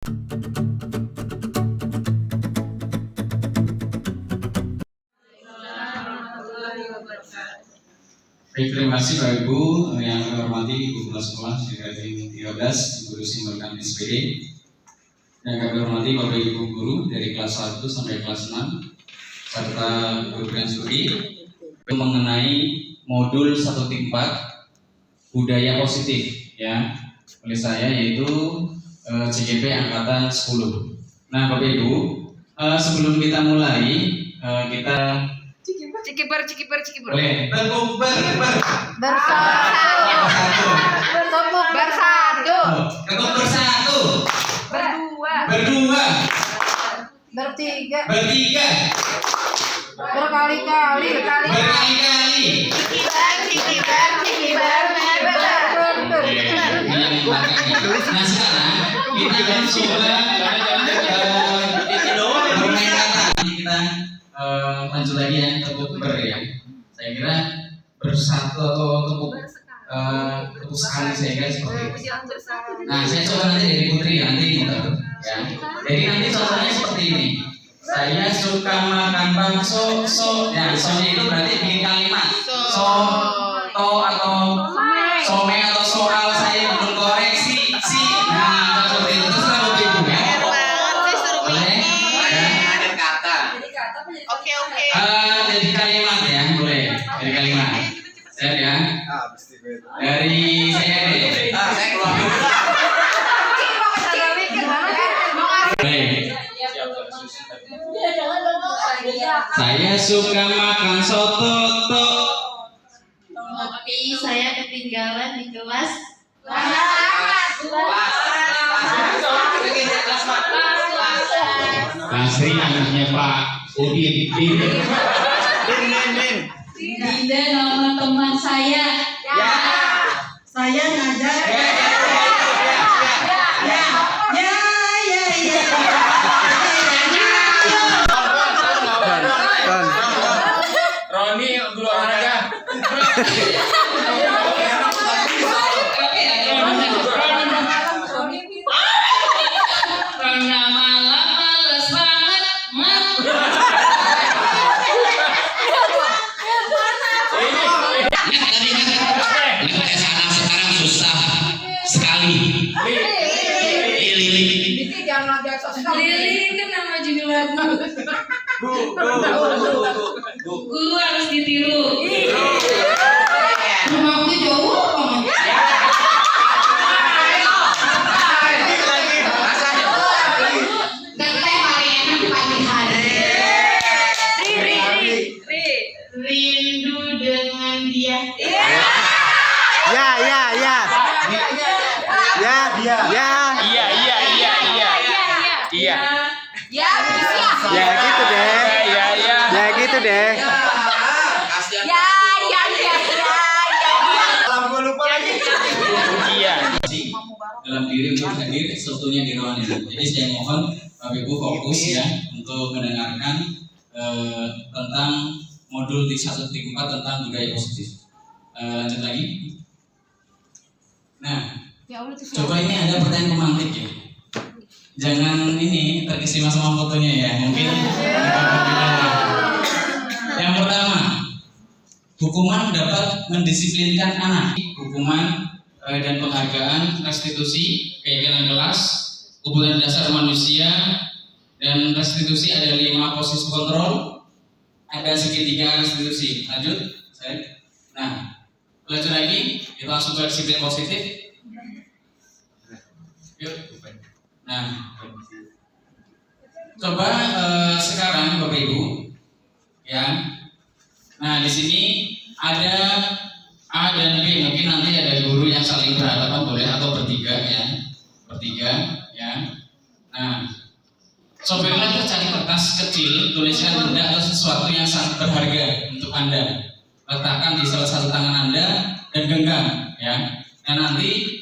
Baik, terima kasih Bapak Ibu yang kami hormati Ibu Kepala Sekolah Sekretariat 13, Ibu Lucy Morgan SPD, yang kami hormati Bapak Ibu Guru dari kelas 1 sampai kelas 6, serta Guru Suri mengenai modul 1.4 budaya positif ya oleh saya, yaitu CGP angkatan 10. Nah Bapak Ibu, sebelum kita mulai kita Cikiper. boleh Bersatu. ketuk bersatu, berdua, bertiga, berkali-kali. Nah sekarang kita akan coba bermain kata. Kita lanjut lagi ya, tepuk ber ya. Saya kira bersatu atau tepuk sekali saya kira seperti itu. Nah saya coba nanti dari Putri nanti gitu ya. Jadi nanti contohnya seperti ini. Saya suka makan bakso. Ya, so-nya itu berarti bikin kalimat. So, to atau some atau soal saya belum koreksi si. Nah, seperti itu terserah Bapak Ibu ya. Boleh? Ya. Kata. Oke. Jadi kalimat ya, boleh. Jadi kalimat. Saya ya. Dari saya deh. Saya keluar dulu. Baik. Saya suka makan soto. Tapi saya ketinggalan di kelas. Nasri anaknya Pak Udin. Dinda nama teman saya. saya ngajar. Roni guru olahraga. Karena malam males banget, Sekarang susah sekali. Lili. Lili kan nama judul lagu. Guru harus ditiru. Rumahku jauh banget. Teteh paling enak pagi hari. Rindu dengan dia. Iya. Ya gitu deh. Iya. Dalam diri untuk hadir seutuhnya di ruangan ini. Jadi saya mohon Bapak Ibu fokus ya untuk mendengarkan tentang modul di 1.4 tentang budaya positif. Lanjut lagi. Nah, coba ini ada pertanyaan pemantik ya. Jangan ini terkesima sama fotonya ya. Mungkin yang pertama, hukuman dapat mendisiplinkan anak. Hukuman dan penghargaan, restitusi, keyakinan kelas, kebutuhan dasar manusia, dan restitusi ada 5 posisi kontrol, ada segitiga restitusi. Lanjut, saya. Nah, lanjut lagi, kita langsung ke disiplin positif. Yuk. Nah, coba sekarang Bapak Ibu, ya. Nah, di sini ada A dan B, mungkin nanti ada guru yang saling berhadapan boleh atau bertiga ya. Nah, cobalah itu cari kertas kecil, tuliskan benda atau sesuatu yang sangat berharga untuk Anda. Letakkan di salah satu tangan Anda dan genggam ya. Dan nanti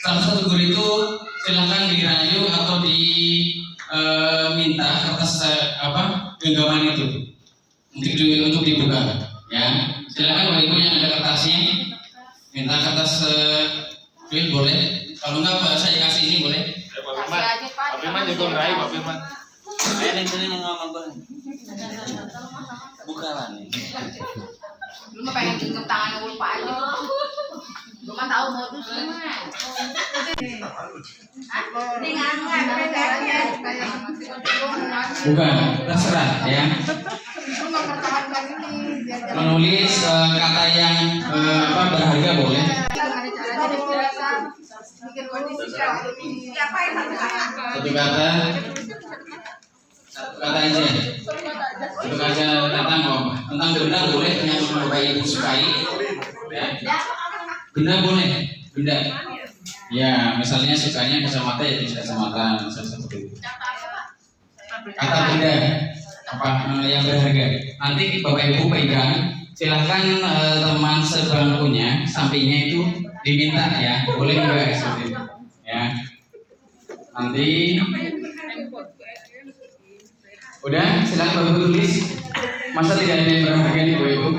salah satu guru itu silakan dirayu atau diminta kertas genggaman itu untuk dibuka ya. Silakan Bapak Ibu yang ada kertasnya, minta kertas boleh. Kalau enggak saya kasih ini boleh. Kasih aja Pak. Firman jago ngeraih Pak Firman. Ayo yang sini ngomong bang. Buka lah nih. Lu mah pengen genggam tangan lupa aja. Lu mah tahu modus lu mah. Ini ngangkat bedanya. Bukan, terserah ya. Menulis kata yang berharga boleh. Satu kata aja. Satu kata nggak apa. Tentang benda boleh yang Bapak Ibu sukai. Ya. Benda boleh, benda. Ya, misalnya sukanya kacamata ya tulis kacamata, misalnya seperti itu. Kata benda apa yang berharga. Nanti Bapak Ibu pegang, silahkan teman sebangkunya sampingnya itu diminta ya, boleh juga seperti itu. Ya. Nanti udah, silakan Bapak Ibu tulis. Masa tidak ada yang berharga nih Bapak Ibu?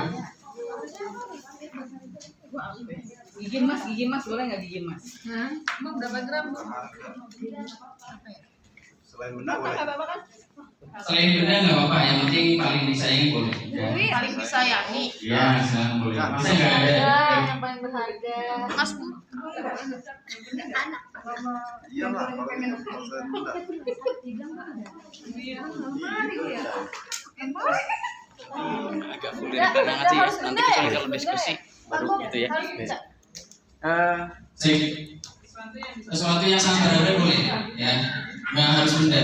Gigi mas, boleh nggak gigi mas? Emang berapa gram? Selain benda boleh. Selain benda nggak apa-apa, yang penting paling disayangi boleh. Ya. Paling disayangi. Ya, silakan boleh. Bisa nggak ada? Yang paling berharga. Mas Bu. Iya lah, kalau selain benda. Agak full dari belakang aja ya. Nanti kita kalau diskusi baru gitu ya. Sip. Sesuatu yang sangat berharga boleh, ya. Nggak harus benda.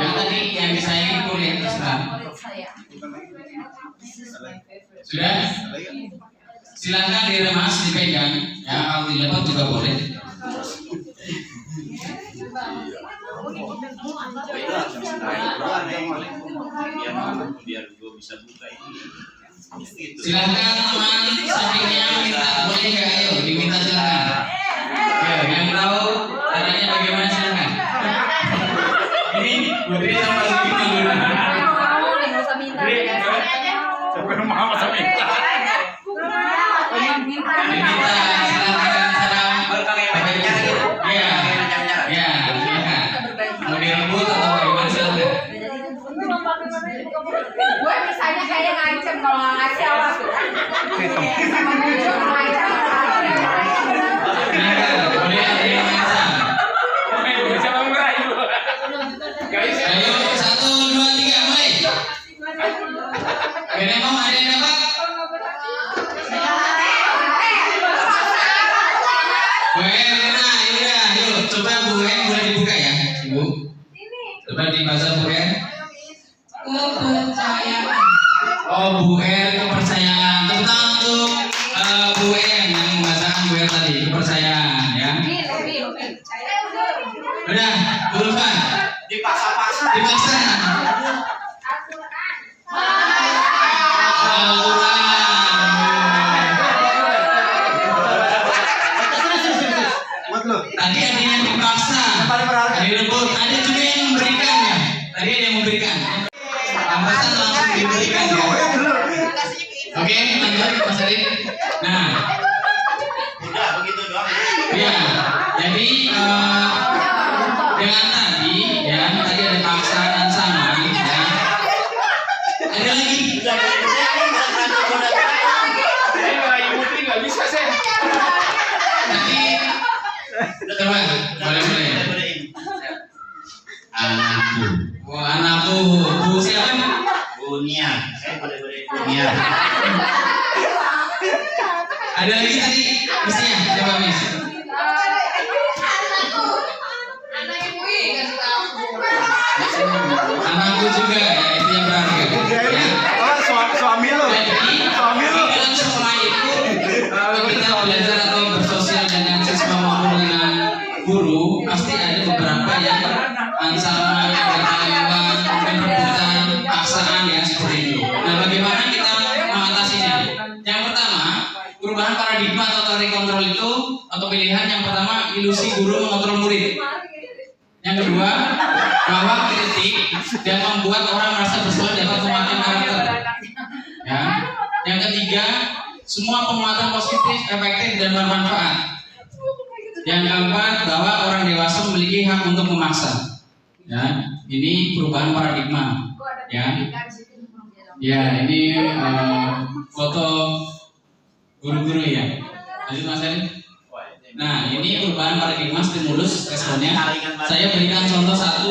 Yang tadi yang disayangi boleh terserah. Sudah? Silakan diremas, dipegang. Ya, kalau dilepas juga boleh. Biar gue bisa buka ini. Silakan teman sampingnya minta, boleh nggak? Ayo diminta silakan. Ya, yang tahu caranya bagaimana silakan. Ini Putri sama Siti dulu. Nggak usah minta. Sampai mau sama minta. Diminta silakan sedang berkali-kalinya. Ya, ya silakan. Mau direbut atau bagaimana silakan. Gue misalnya kayak ngancem kalau nggak ngasih awas. Sama Jojo ngancem. Boleh ada yang ngasah. Bisa mau ngeraih. Ayo 1, 2, 3 mulai. Ini mau ada yang dapat? Bu Erna, yaudah, yuk coba Bu En boleh dibuka ya, Ibu. Coba dibaca Bu En. Kepercayaan. Oh Bu En, kepercayaan. Tepuk tangan untuk Bu En yang membacakan Bu En tadi, kepercayaan ya. Udah, Bu Lufan. Dipaksa-paksa. Dipaksa. Tadi ada yang dipaksa, ada direbut, ada juga yang memberikan ya. Tadi ada yang memberikan. Rampasan langsung diberikan ya. Oke, lanjut Mas Arif. Nah, Udah begitu doang. ya. Jadi dengan tadi ya, tadi ada paksa dan sama ya. Ada lagi. Saya ngeraih Putri nggak bisa saya. Tadi coba, boleh. Anakku. Oh, anakku. Bu siapa? Bunia. Saya boleh Bunia. Ada lagi tadi mestinya, coba Miss. Anakku juga ya, itu yang berharga. Ya. Suami lo. Dalam sekolah itu kalau kita belajar atau bersosial dengan siswa maupun dengan guru, pasti ada beberapa yang ancaman, ketakutan, perebutan, paksaan ya seperti itu. Nah, bagaimana kita mengatasinya? Yang pertama, perubahan paradigma atau teori kontrol itu atau pilihan yang pertama, ilusi guru mengontrol murid. Yang kedua, bahwa kritik dan membuat orang merasa bersalah dapat penguatan karakter. Ya. Yang ketiga, semua penguatan positif, efektif dan bermanfaat. Yang keempat, bahwa orang dewasa memiliki hak untuk memaksa. Ya, ini perubahan paradigma. Ya, ya ini foto guru-guru ya. Lanjut Mas Eri. Nah, ini perubahan paradigma stimulus responnya. Saya berikan contoh satu.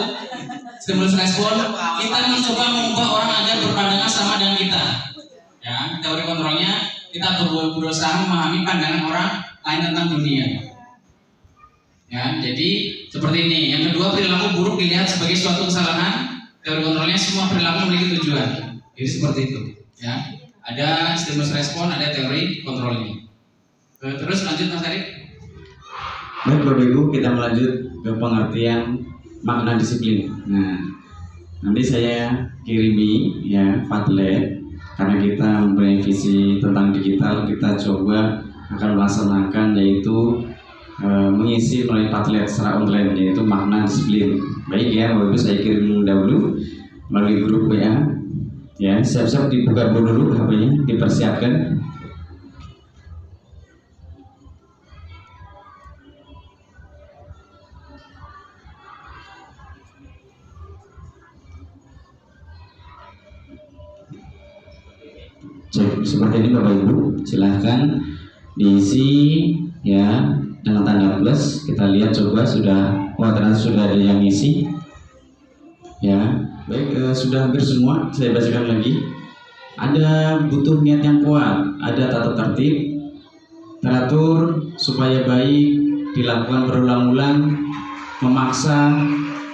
Stimulus respon, kita mencoba mengubah orang agar berpandangan sama dengan kita. Ya, teori kontrolnya kita berusaha memahami pandangan orang lain tentang dunia. Ya, jadi seperti ini. Yang kedua, perilaku buruk dilihat sebagai suatu kesalahan. Teori kontrolnya semua perilaku memiliki tujuan. Jadi seperti itu. Ya, ada stimulus respon, ada teori kontrolnya. Terus lanjut Mas Arif. Baik Bapak Ibu, kita melanjut ke pengertian makna disiplin. Nah, nanti saya kirimi ya Padlet, karena kita mempunyai visi tentang digital, kita coba akan melaksanakan yaitu mengisi melalui Padlet secara online, yaitu makna disiplin. Baik ya Bapak Ibu, saya kirim dahulu melalui grup WA. Ya, siap-siap dibuka dulu HP-nya, dipersiapkan. Seperti ini Bapak Ibu, silahkan diisi ya dengan tanda plus. Kita lihat coba sudah, ternyata sudah ada yang isi ya. Baik, sudah hampir semua. Saya bacakan lagi. Ada butuh niat yang kuat, ada tata tertib, teratur supaya baik, dilakukan berulang-ulang, memaksa,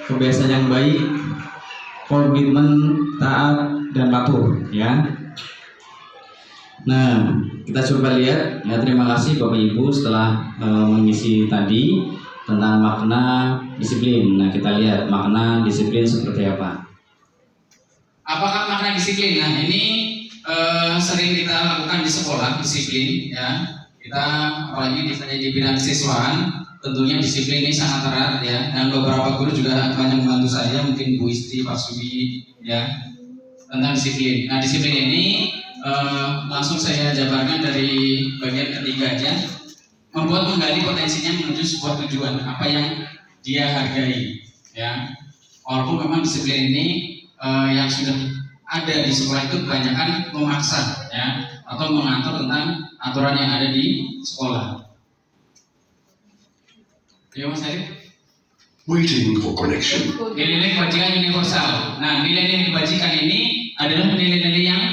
kebiasaan yang baik, komitmen, taat, dan patuh ya. Nah, kita coba lihat ya. Terima kasih Bapak Ibu setelah mengisi tadi tentang makna disiplin. Nah, kita lihat makna disiplin seperti apa. Apakah makna disiplin? Nah, ini sering kita lakukan di sekolah, disiplin ya. Kita apalagi di bidang kesiswaan, tentunya disiplin ini sangat erat ya. Dan beberapa guru juga banyak membantu saya, mungkin Bu Isti, Pak Subi ya, tentang disiplin. Nah, disiplin ini langsung saya jabarkan dari bagian ketiga aja. Membuat menggali potensinya menuju sebuah tujuan, apa yang dia hargai ya. Walaupun memang disiplin ini yang sudah ada di sekolah itu kebanyakan memaksa ya, atau mengatur tentang aturan yang ada di sekolah. Ya Mas Arif. Waiting for connection. Nilai-nilai kebajikan universal. Nah, nilai-nilai kebajikan ini adalah nilai-nilai yang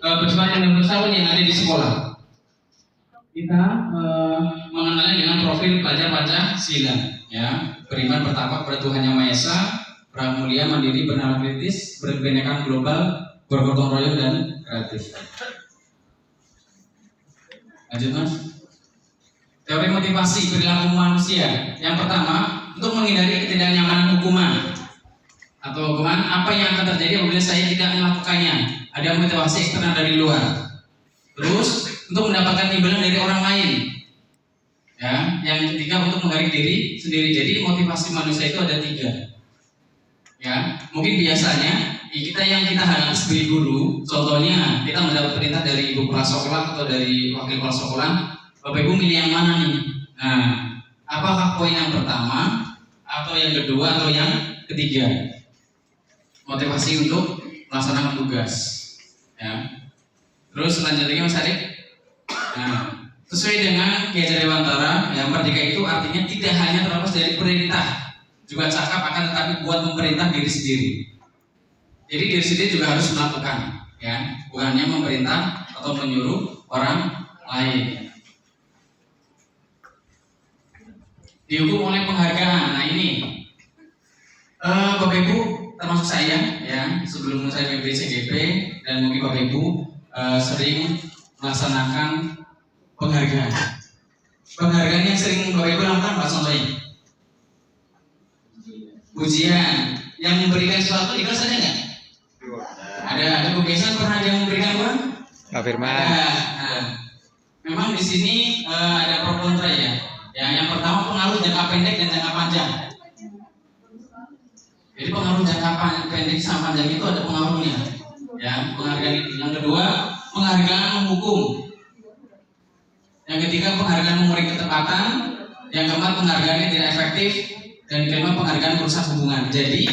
bersifat universal yang ada di sekolah. Kita mengenalnya dengan profil pelajar Pancasila ya, beriman bertakwa pada Tuhan Yang Maha Esa, pramulia, mandiri, bernalar kritis, berkebinekaan global, bergotong royong dan kreatif. Lanjut Mas. Teori motivasi perilaku manusia. Yang pertama, untuk menghindari ketidaknyamanan hukuman atau hukuman, apa yang akan terjadi apabila saya tidak melakukannya? Ada motivasi eksternal dari luar. Terus untuk mendapatkan imbalan dari orang lain. Ya, yang ketiga untuk menghargai diri sendiri. Jadi motivasi manusia itu ada 3. Ya, mungkin biasanya kita harapkan sebagai guru, contohnya kita mendapat perintah dari ibu kepala sekolah atau dari wakil kepala sekolah, Bapak Ibu milih yang mana nih? Nah, apakah poin yang pertama atau yang kedua atau yang ketiga? Motivasi untuk melaksanakan tugas. Ya. Terus selanjutnya Mas Arif. Nah, sesuai dengan Ki Hajar Dewantara, yang merdeka itu artinya tidak hanya terlepas dari perintah, juga cakap akan tetapi buat memerintah diri sendiri. Jadi diri sendiri juga harus melakukan, ya, bukannya memerintah atau menyuruh orang lain. Dihukum oleh penghargaan. Nah ini, Bapak Ibu termasuk saya, ya, sebelum saya PBCGP dan mungkin Bapak Ibu sering melaksanakan penghargaan. Penghargaan yang sering Bapak Ibu lakukan Pak contohnya ujian yang memberikan sesuatu di kelas ada nggak? Ada kebiasaan pernah ada yang memberikan uang? Pak Firman. Ada. Nah, memang di sini ada pro kontra ya. Yang pertama pengaruh jangka pendek dan jangka panjang. Jadi pengaruh jangka pendek sama panjang itu ada pengaruhnya. Ya, penghargaan itu. Yang kedua, penghargaan menghukum. Yang ketiga, penghargaan memberi ketepatan. Yang keempat, penghargaan yang tidak efektif. Dan kelima, penghargaan merusak hubungan. Jadi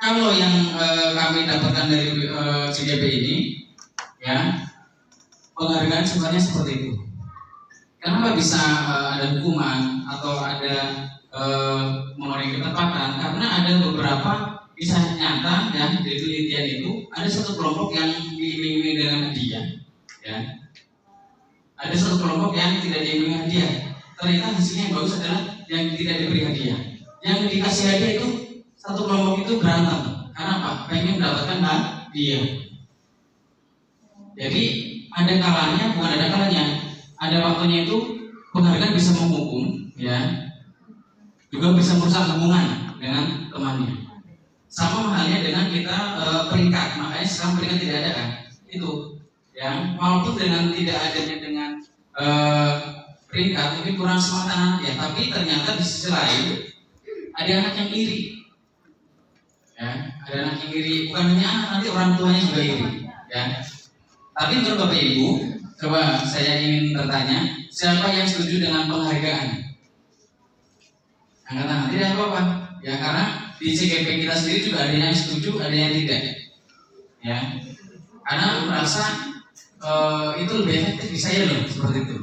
kalau yang kami dapatkan dari CGP ini, ya, penghargaan sifatnya seperti itu. Kenapa bisa ada hukuman atau ada mengurangi ketepatan? Karena ada beberapa kisah nyata ya dari penelitian itu, ada satu kelompok yang diiming-iming dengan hadiah, ya. Ada satu kelompok yang tidak diiming hadiah. Ternyata hasilnya yang bagus adalah yang tidak diberi hadiah. Yang dikasih hadiah itu satu kelompok itu berantem. Karena apa? Pengen mendapatkan hadiah. Jadi ada kalanya, bukan ada kalanya. Ada waktunya itu penghargaan bisa menghukum, ya. Juga bisa merusak hubungan dengan temannya. Sama halnya dengan kita peringkat. Makanya sekarang peringkat tidak ada kan? Itu. Ya, walaupun dengan tidak adanya dengan peringkat mungkin kurang semangat ya, tapi ternyata di sisi lain ada anak yang iri, ya, ada anak yang iri, bukan hanya anak, nanti orang tuanya juga iri, ya. Tapi menurut Bapak Ibu, coba saya ingin bertanya, siapa yang setuju dengan penghargaan? Angkat tangan, tidak apa-apa, ya, karena di CGP kita sendiri juga ada yang setuju, ada yang tidak, ya, karena merasa itu lebih efektif di saya loh, seperti itu.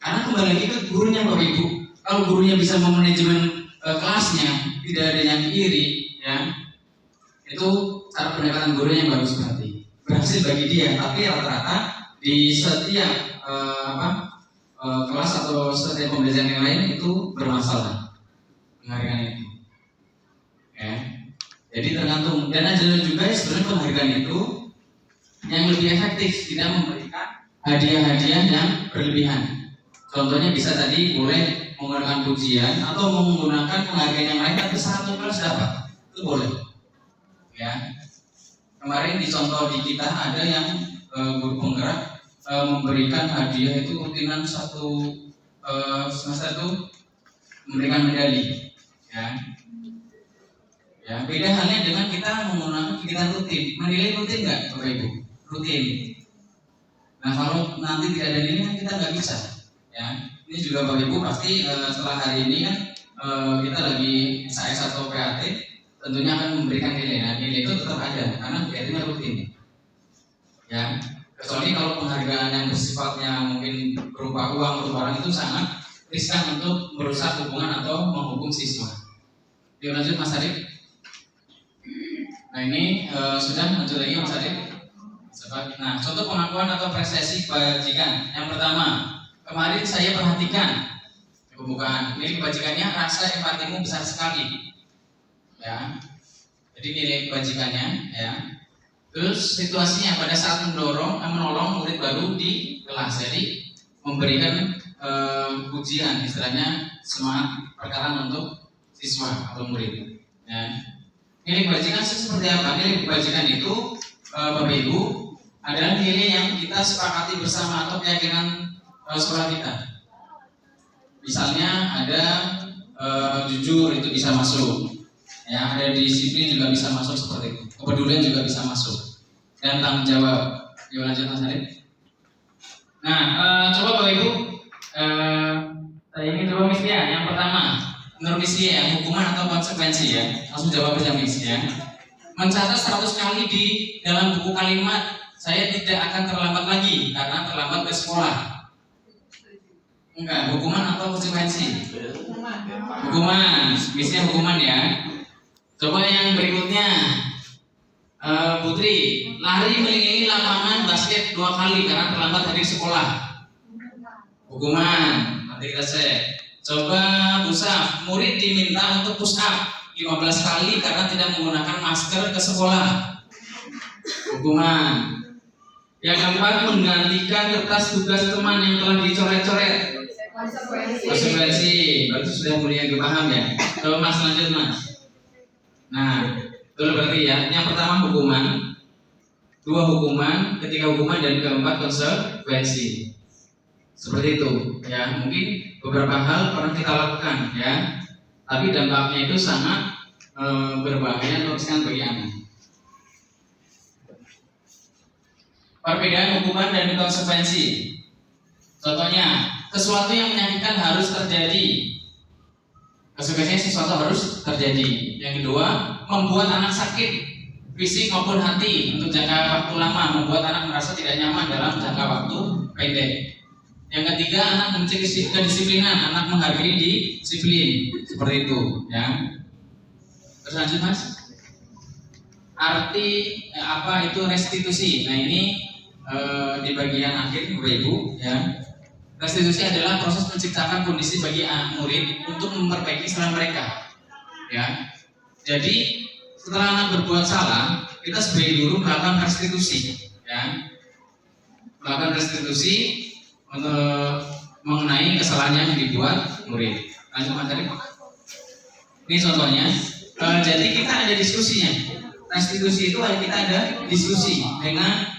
Karena kembali lagi ke gurunya Bapak Ibu. Kalau gurunya bisa memanajemen kelasnya, tidak ada yang iri, ya, itu cara pendekatan gurunya yang bagus berarti berhasil bagi dia. Tapi rata-rata di setiap kelas atau setiap pembelajaran yang lain itu bermasalah penghargaan itu, ya. Jadi tergantung, dan ada juga sebenarnya penghargaan itu yang lebih efektif, tidak memberikan hadiah-hadiah yang berlebihan. Contohnya bisa tadi boleh menggunakan pujian atau menggunakan penghargaan yang lain, tapi satu kelas dapat, itu boleh. Ya, kemarin di contoh di kita ada yang guru penggerak memberikan hadiah itu rutinan satu semester itu memberikan medali. Ya, ya, beda halnya dengan kita menggunakan kegiatan rutin. Menilai rutin nggak, Bapak Ibu? Rutin. Nah, kalau nanti tidak ada nilai kan kita nggak bisa. Ya, ini juga Bapak Ibu pasti setelah hari ini kan kita lagi SAS atau PAT tentunya akan memberikan nilai. Nah, nilai itu tetap ada karena kegiatannya rutin. Ya, kecuali kalau penghargaan yang bersifatnya mungkin berupa uang atau barang itu sangat riskan untuk merusak hubungan atau menghukum siswa. Yuk lanjut Mas Arif. Nah ini sudah lanjut lagi Mas Arif. Nah, contoh pengakuan atau apresiasi kebajikan. Yang pertama, kemarin saya perhatikan pembukaan. Ini kebajikannya, rasa empatimu besar sekali. Ya. Jadi nilai kebajikannya, ya. Terus situasinya pada saat menolong murid baru di kelas. Jadi memberikan pujian, istilahnya semangat perkataan untuk siswa atau murid. Ya. Nilai kebajikan seperti apa? Nilai kebajikan itu Bapak Ibu adalah nilai yang kita sepakati bersama atau keyakinan sekolah kita. Misalnya ada jujur itu bisa masuk, ya, ada disiplin juga bisa masuk seperti itu, kepedulian juga bisa masuk, dan tanggung jawab. Yuk lanjut Mas Arif. Nah, coba Bapak Ibu, saya ingin coba Miss ya. Yang pertama, menurut Miss ya, hukuman atau konsekuensi ya. Langsung jawab aja Miss ya. Mencatat 100 kali di dalam buku kalimat, saya tidak akan terlambat lagi karena terlambat ke sekolah. Enggak, hukuman atau konsekuensi? Hukuman, Missnya hukuman ya. Coba yang berikutnya, Putri, lari mengelilingi lapangan basket 2 kali karena terlambat hadir sekolah. Hukuman, nanti kita cek. Coba Busaf, murid diminta untuk push up 15 kali karena tidak menggunakan masker ke sekolah. Hukuman. Yang keempat, menggantikan kertas tugas teman yang telah dicoret-coret. Konsekuensi. Berarti sudah mulai paham ya. Coba Mas lanjut Mas. Nah, itu berarti ya. Yang pertama hukuman, 2 hukuman, ketiga hukuman, dan keempat konsekuensi. Seperti itu ya. Mungkin beberapa hal pernah kita lakukan ya, tapi dampaknya itu sangat berbahaya atau riskan bagi anak. Perbedaan hukuman dan konsekuensi. Contohnya, sesuatu yang menyakitkan harus terjadi Konsekuensinya sesuatu harus terjadi. Yang kedua, membuat anak sakit fisik maupun hati untuk jangka waktu lama, membuat anak merasa tidak nyaman dalam jangka waktu pendek. Yang ketiga, anak mencari kedisiplinan, anak menghargai disiplin, seperti itu, ya. Terus lanjut Mas. Arti apa itu restitusi? Nah ini di bagian akhir Bapak Ibu, ya. Restitusi adalah proses menciptakan kondisi bagi murid untuk memperbaiki kesalahan mereka, ya. Jadi setelah anak berbuat salah, kita sebagai guru melakukan restitusi, ya. Melakukan restitusi untuk mengenai kesalahan yang dibuat murid. Lanjut materi. Ini contohnya. Jadi kita ada diskusinya. Restitusi itu kita ada diskusi dengan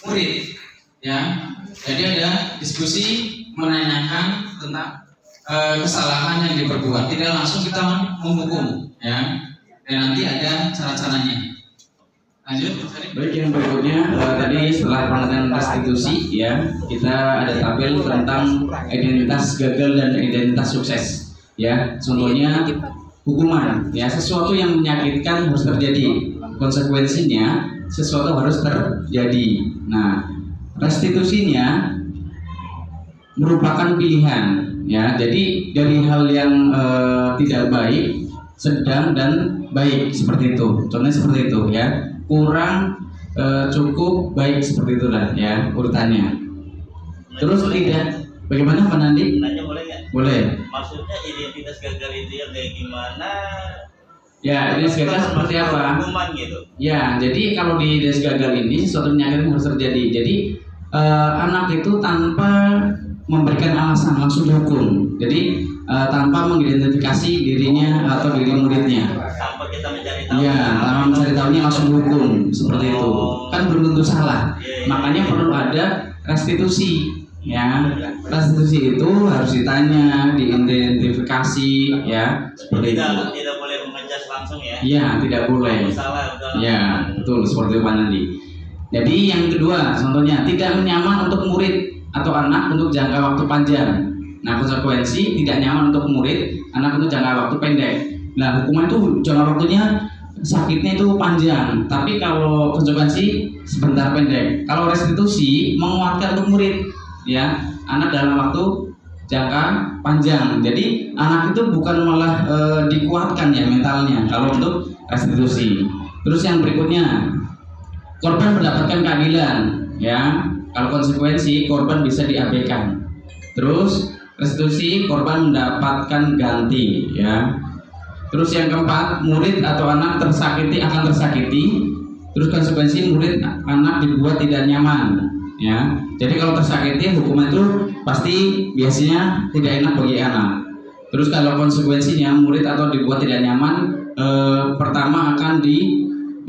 murid, ya. Jadi ada diskusi menanyakan tentang kesalahan yang diperbuat. Tidak langsung kita menghukum, ya. Dan nanti ada cara-caranya. Lanjut. Baik, yang berikutnya tadi setelah pengertian restitusi, ya, kita ada tabel tentang identitas gagal dan identitas sukses, ya. Contohnya hukuman, ya, sesuatu yang menyakitkan harus terjadi, konsekuensinya sesuatu harus terjadi. Nah, restitusinya merupakan pilihan, ya. Jadi dari hal yang tidak baik, sedang dan baik, seperti itu. Contohnya seperti itu, ya. Kurang, cukup, baik, seperti itulah, ya, urutannya. Terus tidak, bagaimana Pak Nandi? Nanya boleh nggak? Boleh. Maksudnya identitas gagal itu yang kayak gimana? Ya, identitas gagal seperti apa? Hukuman gitu. Ya, jadi kalau di identitas gagal ini sesuatu penyakit harus terjadi. Jadi anak itu tanpa memberikan alasan langsung dihukum. Jadi tanpa mengidentifikasi dirinya atau diri muridnya. Tanpa kita mencari tahu. Iya, tanpa mencari tahunya langsung dihukum, seperti itu. Kan belum tentu salah. Makanya perlu ada restitusi. Ya, restitusi itu harus ditanya, diidentifikasi, ya, seperti itu. Tidak boleh mengejas langsung, ya. Iya, tidak boleh. Salah, Ya, betul, seperti itu Pak Nandi. Jadi yang kedua, contohnya tidak nyaman untuk murid atau anak untuk jangka waktu panjang. Nah, konsekuensi tidak nyaman untuk murid, anak untuk jangka waktu pendek. Nah, hukuman itu jangka waktunya sakitnya itu panjang, tapi kalau konsekuensi sebentar pendek. Kalau restitusi menguatkan untuk murid, ya, anak dalam waktu jangka panjang. Jadi anak itu bukan malah dikuatkan, ya, mentalnya kalau untuk restitusi. Terus yang berikutnya, korban mendapatkan keadilan, ya. Kalau konsekuensi korban bisa diabaikan. Terus restitusi korban mendapatkan ganti, ya. Terus yang keempat, murid atau anak tersakiti akan tersakiti. Terus konsekuensi murid anak dibuat tidak nyaman, ya. Jadi kalau tersakiti hukuman itu pasti biasanya tidak enak bagi anak. Terus kalau konsekuensinya murid atau dibuat tidak nyaman, pertama akan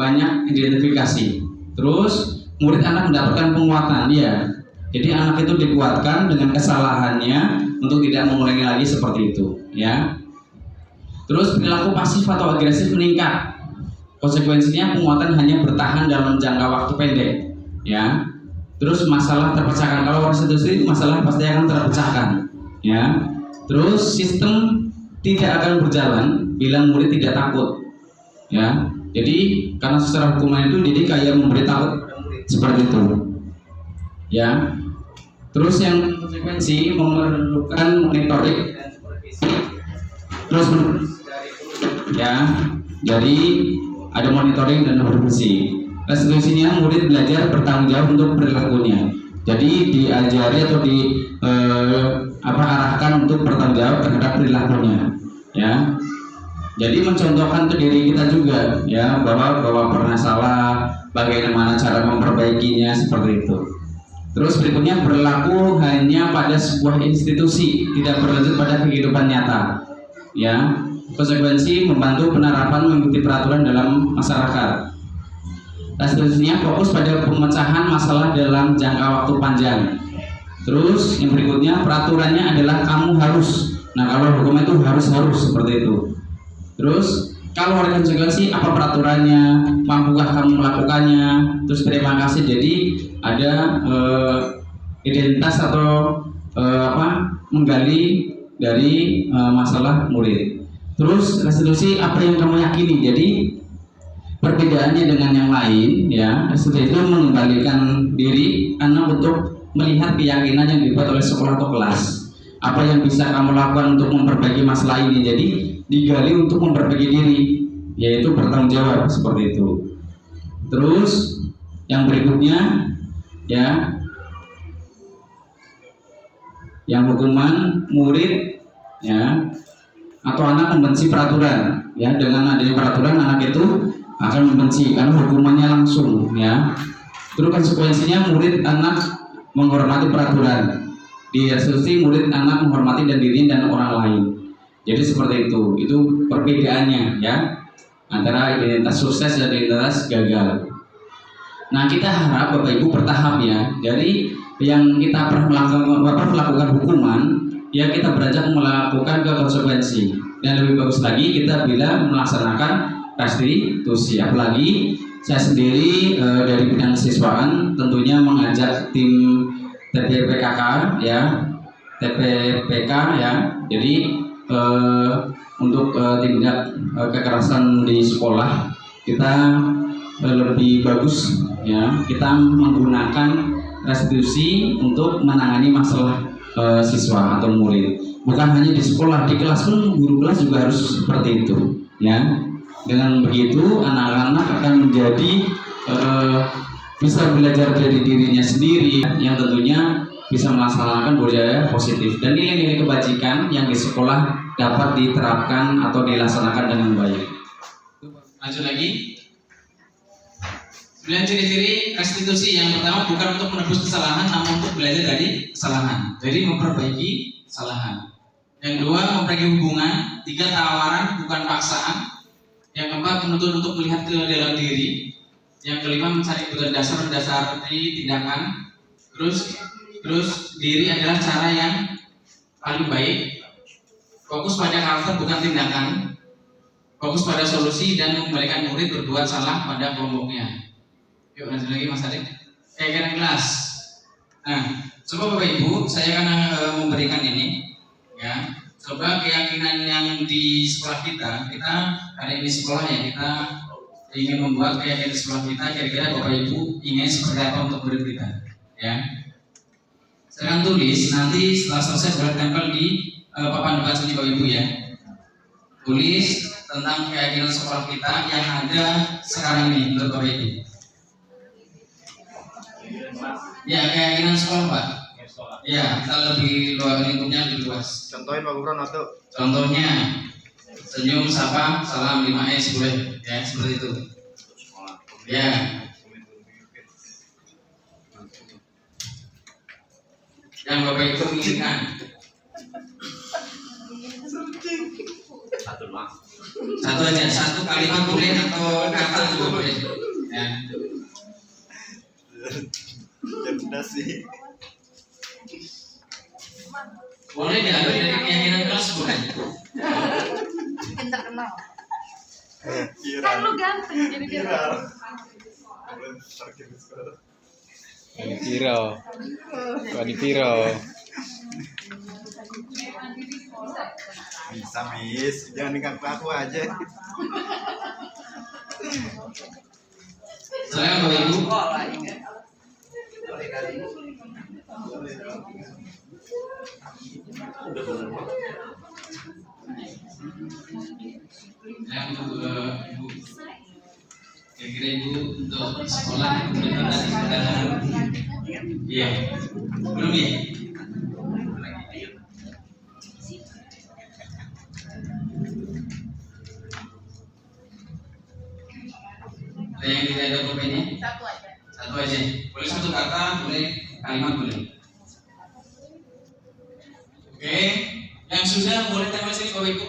banyak identifikasi. Terus murid anak mendapatkan penguatan, ya. Jadi anak itu dikuatkan dengan kesalahannya untuk tidak mengulangi lagi seperti itu, ya. Terus perilaku pasif atau agresif meningkat. Konsekuensinya penguatan hanya bertahan dalam jangka waktu pendek, ya. Terus masalah terpecahkan. Kalau restitusi itu masalah pasti akan terpecahkan, ya. Terus sistem tidak akan berjalan bila murid tidak takut, ya. Jadi karena secara hukuman itu jadi kayak memberi takut seperti itu, ya. Terus yang konsekuensi memerlukan monitoring dan supervisi. Terus ya, jadi ada monitoring dan supervisi. Restitusinya murid belajar bertanggung jawab untuk perilakunya. Jadi diajari atau arahkan untuk bertanggung jawab terhadap perilakunya, ya. Jadi mencontohkan ke diri kita juga, ya, bahwa pernah salah, bagaimana cara memperbaikinya, seperti itu. Terus berikutnya, berlaku hanya pada sebuah institusi, tidak berlanjut pada kehidupan nyata, ya. Konsekuensi membantu penerapan mengikuti peraturan dalam masyarakat. Restitusinya fokus pada pemecahan masalah dalam jangka waktu panjang. Terus yang berikutnya, peraturannya adalah kamu harus. Nah, kalau hukum itu harus seperti itu. Terus kalau ada konsekuensi, apa peraturannya, mampukah kamu melakukannya. Terus terima kasih. Jadi ada identitas atau menggali dari masalah murid. Terus restitusi apa yang kamu yakini. Jadi perbedaannya dengan yang lain ya, restitusi itu mengembalikan diri anak untuk melihat keyakinan yang dibuat oleh sekolah atau kelas. Apa yang bisa kamu lakukan untuk memperbaiki masalah ini. Jadi digali untuk memperbaiki diri, yaitu bertanggung jawab seperti itu. Terus yang berikutnya ya, yang hukuman murid ya atau anak membenci peraturan ya. Dengan adanya peraturan anak itu akan membenci karena hukumannya langsung ya. Terus konsekuensinya murid anak menghormati peraturan. Di restitusi murid anak menghormati dan diri dan orang lain. Jadi seperti itu perbedaannya ya antara identitas sukses dan identitas gagal. Nah, kita harap Bapak Ibu bertahap ya. Dari yang kita pernah melakukan hukuman, ya kita beranjak melakukan ke konsekuensi. Dan lebih bagus lagi kita bila melaksanakan restitusi. Apalagi saya sendiri dari bidang siswaan tentunya mengajak tim TPPK ya, TPPK ya. Jadi untuk tindak kekerasan di sekolah kita lebih bagus ya, kita menggunakan restitusi untuk menangani masalah siswa atau murid. Bukan hanya di sekolah, di kelas pun guru kelas juga harus seperti itu ya. Dengan begitu anak-anak akan menjadi bisa belajar dari dirinya sendiri yang tentunya bisa melaksanakan budaya positif dan nilai-nilai kebajikan yang di sekolah dapat diterapkan atau dilaksanakan dengan baik. Lanjut lagi. 9 ciri-ciri restitusi. Yang pertama, bukan untuk menebus kesalahan, namun untuk belajar dari kesalahan. Jadi memperbaiki kesalahan. Yang kedua, memperbaiki hubungan. 3, tawaran bukan paksaan. Yang keempat, menuntut untuk melihat ke dalam diri. Yang kelima, mencari kebutuhan dasar mendasari tindakan. Terus diri adalah cara yang paling baik. Fokus pada karakter bukan tindakan. Fokus pada solusi dan mengembalikan murid berbuat salah pada kelompoknya. Yuk lanjut lagi Mas Adik. Keyakinan kelas. Nah, coba Bapak Ibu, saya akan memberikan ini ya. Coba keyakinan yang di sekolah kita hari ini sekolah ya, kita ingin membuat keyakinan di sekolah kita. Kira-kira Bapak Ibu ingin seperti apa untuk murid kita ya. Saya akan tulis, nanti setelah selesai boleh tempel di papan depan sini Bapak Ibu ya. Tulis tentang keyakinan sekolah kita yang ada sekarang ini menurut Bapak Ibu. Ya, keyakinan sekolah Pak. Ya, kita lebih luas, lingkupnya lebih luas. Contohin Pak Gubron atau? Contohnya senyum, sapa, salam, 5S boleh ya, seperti itu. Ya. Yang Bapak Ibu inginkan. Satu aja, satu kalimat boleh atau kata juga boleh. Ya. Cerdas sih. Boleh diambil dari keyakinan kelas boleh. Bikin terkenal. Viral. Lu ganteng jadi Viral. Piro. Wadi piro. Bisa Miss, jangan nikah aku aja. Saya Bapak Ibu. Yang untuk Ibu, kira-kira Ibu untuk sekolah tadi sudah iya belum ya? Ada yang tidak ada pulpennya? Satu aja. Boleh satu kata, boleh kalimat boleh. Oke, yang sudah boleh tempel sini Bapak Ibu.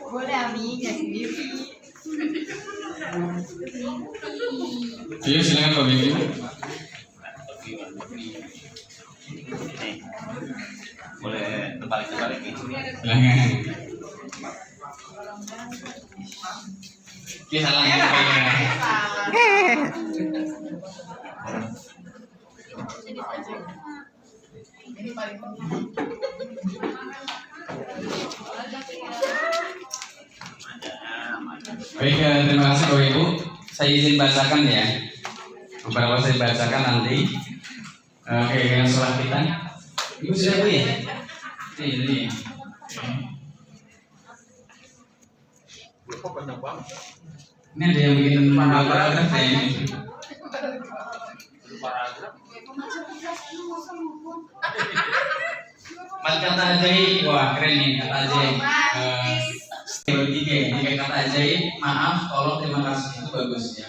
Boleh Ami, jadi sendiri. Ayo silakan Bapak Ibu. Nih. Boleh terbalik gitu. Silakan. Oke, salah ya. Baik, terima kasih Bapak Ibu. Saya izin bacakan ya. Beberapa saya bacakan nanti. Oke, dengan sholat kita. Ibu sudah Bu ya? Ini. Ini ada yang bikin paragraf ya ini. Kata ajaib, wah keren nih kata ajaib. Tiga kata ajaib, maaf, tolong, terima kasih, itu bagus ya.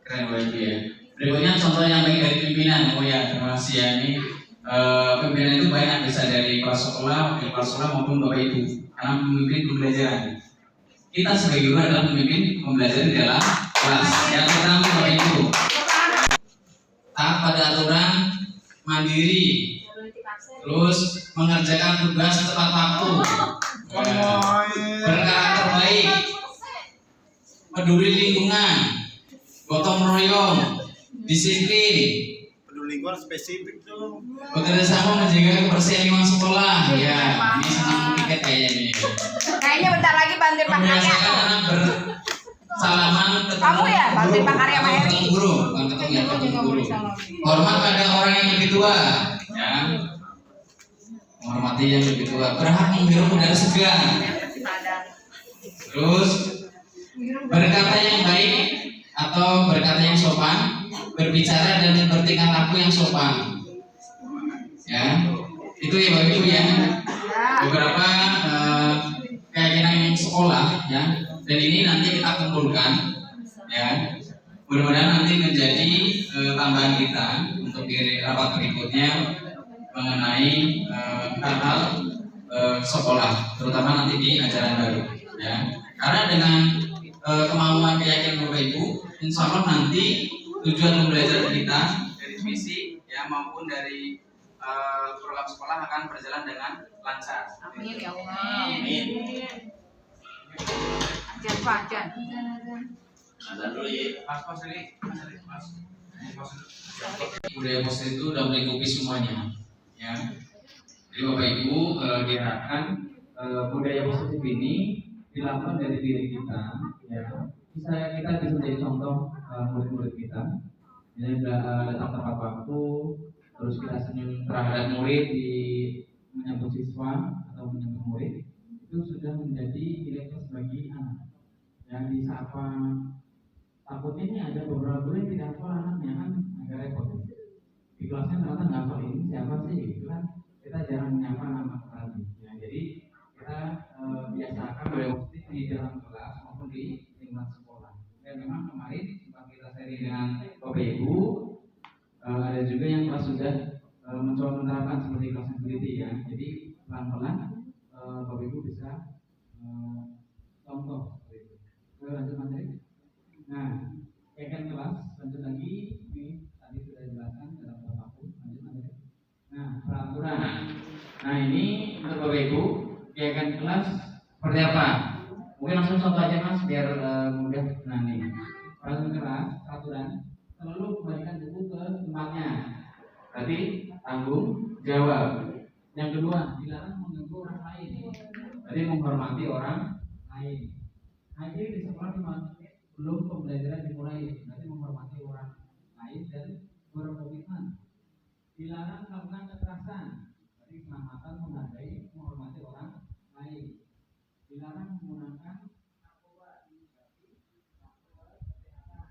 Keren banget ya. Berikutnya contoh yang baik dari pimpinan. Oh ya, terima kasih ya. Ini pimpinan itu banyak, bisa dari kepala sekolah maupun Bapak Ibu. Karena memimpin pembelajaran. Kita sebagai guru adalah pemimpin pembelajaran di dalam kelas. Yang pertama Bapak Ibu, taat pada aturan, mandiri, terus mengerjakan tugas tepat waktu, berkarakter baik, peduli lingkungan, gotong royong, disiplin, Peduli lingkungan spesifik tuh. bekerja sama menjaga kebersihan lingkungan sekolah. Ya, ini senang tiket kayaknya ini. Kayaknya bentar lagi bantuin Pak Karya. Membiasakan anak bersalaman Kamu ya, bantuin Pak Karya Pak Heri. ketemu guru, bukan ketemu guru. Hormat pada orang yang lebih tua, ya. Menghormati yang lebih tua, berhak menghirup udara segar. Terus berkata yang baik atau berkata yang sopan, berbicara dan bertingkah laku yang sopan. Ya, itu ya Bapak Ibu ya. Beberapa keyakinan sekolah ya, dan ini nanti kita kumpulkan ya. Mudah-mudahan nanti menjadi tambahan kita untuk di rapat berikutnya mengenai hal-hal sekolah, terutama nanti di ajaran baru ya. Karena dengan kemauan keyakinan Bapak Ibu, insya Allah nanti tujuan pembelajaran kita dari misi ya maupun dari program sekolah akan berjalan dengan lancar. Amin ya Allah. Amin. Ajan Pak, ajan. Ada dulu ya. Pas ini, pas. Budaya positif itu sudah melingkupi semuanya, ya. Jadi Bapak Ibu diharapkan budaya positif ini dilakukan dari diri kita, ya. Kita bisa menjadi contoh murid-murid kita. Jadi datang tepat waktu, terus kita senyum terhadap murid di menyambut siswa atau menyambut murid, itu sudah menjadi nilai plus bagi anak. Yang disapa, takutnya ini ada beberapa guru yang tidak hafal anaknya kan agak repot. Di kelasnya ternyata nggak hafal ini siapa sih, gitu kan? Kita jarang menyapa anak lagi. Ya, jadi kita biasakan budaya positif di dalam kelas maupun di lingkungan sekolah. Dan memang kemarin sempat kita sharing dengan Bapak Ibu, ada juga yang kelas sudah mencoba menerapkan seperti kelas security ya. Jadi pelan-pelan Bapak Ibu bisa contoh seperti itu. Lanjut materi. Nah, kegiatan kelas lanjut lagi. Ini tadi sudah dijelaskan dalam waktu. Lanjut materi. Nah, peraturan. Nah, ini untuk Bapak Ibu kegiatan kelas seperti apa? Mungkin langsung contoh aja Mas biar mudah. Nah, nih peraturan kelas, peraturan selalu kembalikan buku ke tempatnya. Tadi tanggung jawab. Yang kedua, dilarang mengganggu orang lain. Tadi menghormati orang lain. Nah, ini di sekolah belum pembelajaran dimulai. Tadi menghormati orang lain dan berkomitmen. Dilarang melakukan kekerasan. Tadi keselamatan, menghargai, menghormati orang lain. Dilarang menggunakan narkoba, kesehatan.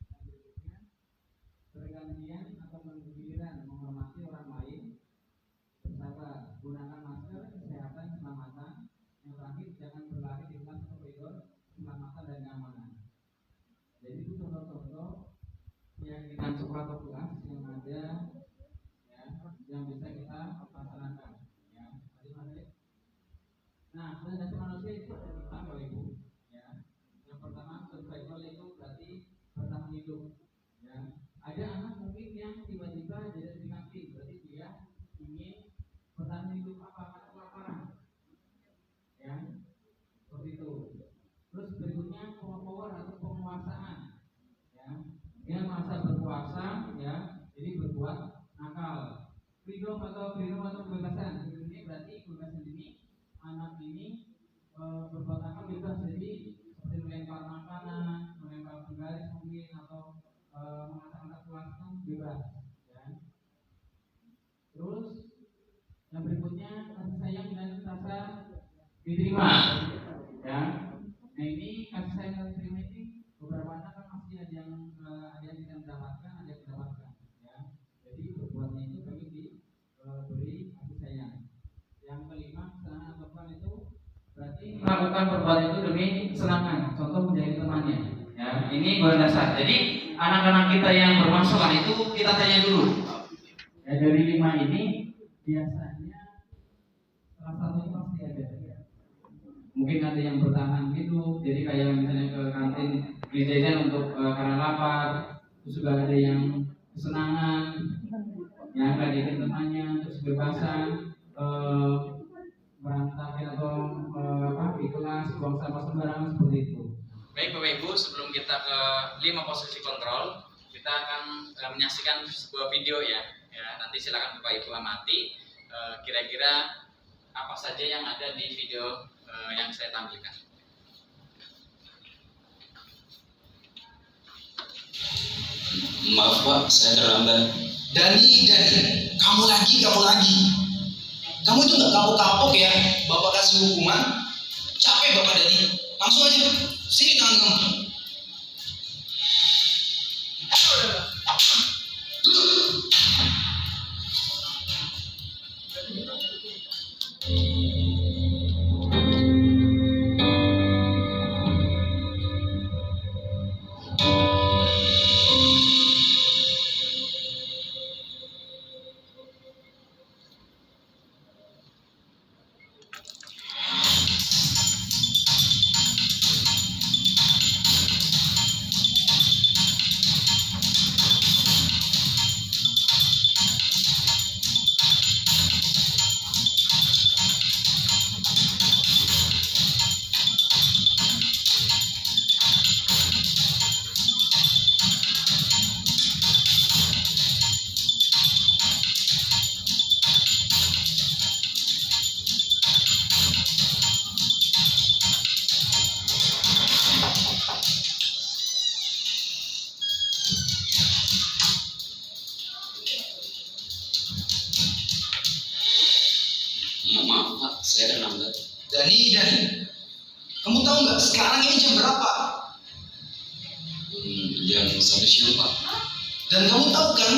Dan berikutnya bergantian atau bergiliran menghormati orang lain, bersabar, gunakan masker, kesehatan, keselamatan. Yang terakhir, jangan berlari di kelas koridor keselamatan dan keamanan. Jadi itu contoh-contoh keyakinan sekolah atau kelas yang ada ya, yang bisa kita laksanakan ya. Nah, asasi manusia itu ada 5 Bapak Ibu ya. Yang pertama survival itu berarti bertahan hidup ada anak mungkin yang tiba-tiba jadi dinasti, berarti dia ingin bertahan hidup apa kelaparan, ya seperti itu. Terus berikutnya power atau penguasaan, ya dia masa berkuasa, ya jadi berbuat nakal. Freedom atau kebebasan, ini berarti kebebasan ini anak ini berbuat nakal bebas, jadi seperti melempar makanan, melempar penggaris mungkin, atau mengatakan kelas itu bebas, ya. Terus yang berikutnya kasih sayang dan rasa diterima, ya. Nah ini kasih sayang dan diterima ini beberapa anak kan masih ada yang tidak mendapatkan, ada yang mendapatkan, ya. Jadi berbuatnya itu kami diberi kasih sayang. Yang kelima, kesenangan lakukan itu berarti melakukan perbuatan itu demi kesenangan, contoh menjadi temannya, ya. Ini berdasar. Jadi anak-anak kita yang bermasalah itu kita tanya dulu, ya. Dari 5 ini biasanya salah satunya pasti ada, ya. Mungkin ada yang bertahan gitu, jadi kayak misalnya ke kantin beli jajan untuk karena lapar. Terus juga ada yang kesenangan, yang ngajakin temannya, terus kebebasan, berantakin atau di kelas buang sampah sembarangan seperti itu. Baik Bapak Ibu, sebelum kita ke 5 posisi kontrol, kita akan menyaksikan sebuah video, ya. Nanti silakan Bapak Ibu amati kira-kira apa saja yang ada di video yang saya tampilkan. Maaf Pak, saya terlambat. Dani, kamu lagi. Kamu itu nggak kapok-kapok ya? Bapak kasih hukuman, capek Bapak Dani. Langsung aja, sini tangan kamu. Maaf Pak, saya terlambat. Dani, kamu tahu nggak sekarang ini jam berapa? Jam 1 siang Pak. Dan kamu tahu kan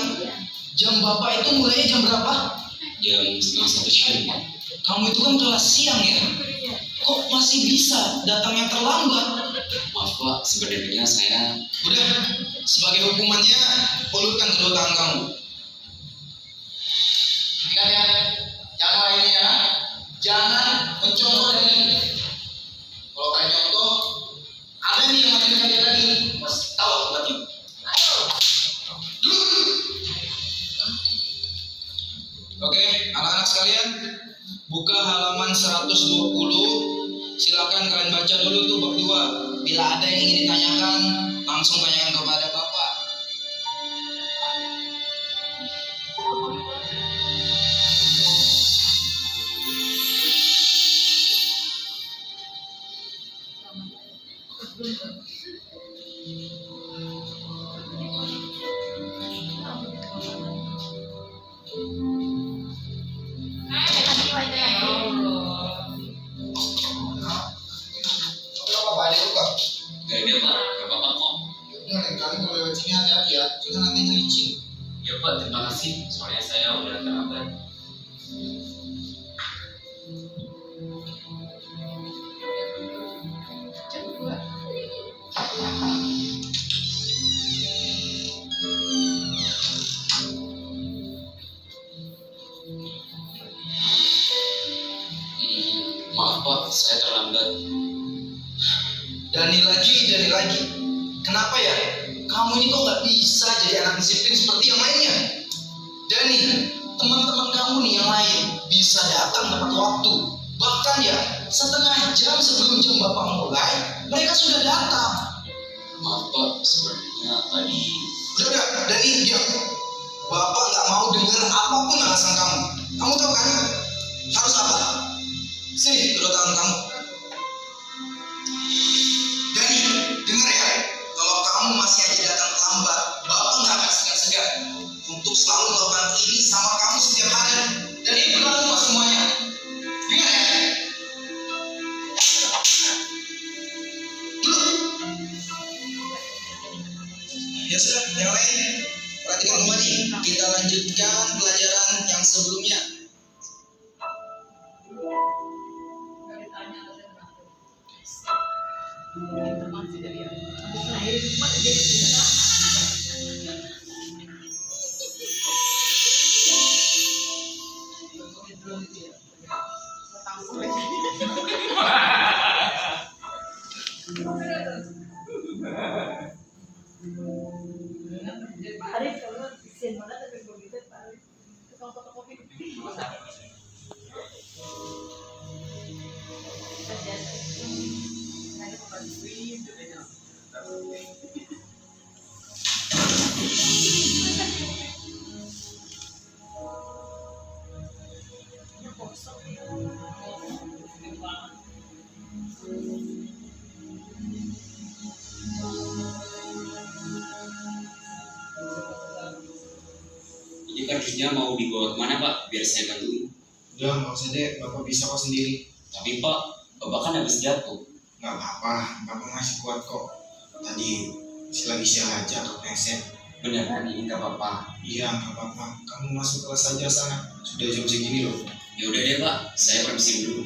jam Bapak itu mulainya jam berapa? Jam 1:30 siang Pak. Kamu itu kan kelas siang ya? Kok masih bisa datangnya terlambat? Maaf Pak, sebenarnya saya... Udah, sebagai hukumannya ulurkan kedua tangan kamu. Ingat ya, yang lainnya ya, jangan mencontoh Dani. Kalau kayak contoh, ada nih yang ngajarin dia tadi, mas tahu akibatnya. Oke, anak-anak sekalian, buka halaman 120. Silakan kalian baca dulu tuh bab 2. Bila ada yang ingin ditanyakan, langsung tanyakan kepada Bapak. Gak ada Pak, gak apa-apa kok. Udah, lain kali kalau lewat sini hati-hati ya, kita nanti licin. Ya Pak, terima kasih. Soalnya saya udah terlambat. Maaf Pak, saya terlambat. Dani lagi. Kenapa ya? kamu ini kok nggak bisa jadi anak disiplin seperti yang lainnya. Dan nih, teman-teman kamu nih yang lain bisa datang tepat waktu. Bahkan ya, setengah jam sebelum jam Bapak mulai, mereka sudah datang. Maaf Pak, sebenarnya tadi. Udah, Dani, diam. Bapak nggak mau dengar apapun alasan kamu. Kamu tahu kan? Harus apa? Sini, kedua tangan kamu. Dani, dengar ya. Kalau kamu masih aja datang terlambat, Bapak nggak akan segan-segan untuk selalu melakukan ini sama kamu setiap hari. Dan ini berlaku buat semuanya. Dengar ya? Ya sudah, yang lain perhatikan kembali. Kita lanjutkan pelajaran yang sebelumnya. Ini kardusnya mau dibawa kemana Pak? Biar saya bantu. Udah, nggak usah deh. Bapak bisa kok sendiri. Tapi Pak, Bapak kan habis jatuh. Nggak apa-apa, Bapak masih kuat kok. Tadi lagi siang aja kepleset. Beneran ini nggak apa-apa. Iya, nggak apa-apa. Kamu masuk kelas saja sana. Sudah jam segini loh. Ya udah deh Pak, saya permisi dulu.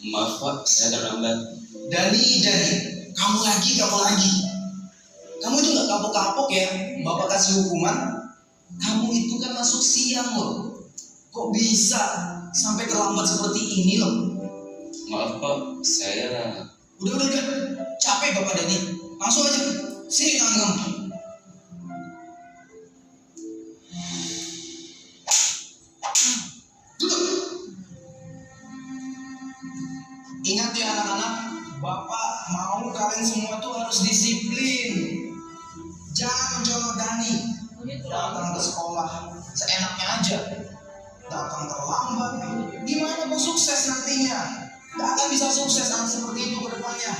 Maaf Pak, saya terlambat. Dani, kamu lagi. Kamu itu nggak kapok-kapok ya, Bapak kasih hukuman. Kamu itu kan masuk siang loh. Kok bisa sampai terlambat seperti ini loh? Maaf Pak, saya. Udah. Capek Bapak Dani. Langsung aja. Sini tangan kamu. Ingat ya anak-anak, Bapak mau kalian semua tuh harus disiplin. Jangan mencolok Dani. Datang ke sekolah seenaknya aja. Datang terlambat. Gimana mau sukses nantinya? Gak akan bisa sukses anak seperti itu ke depannya.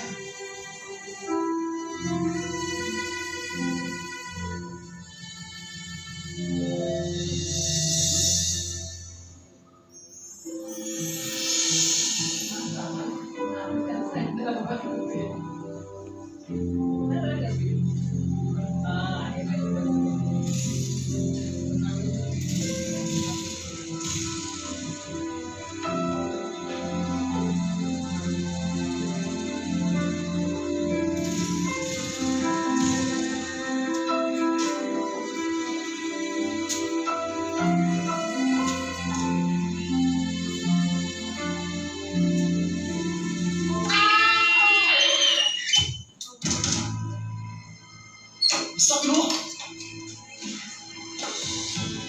Astagfirullah.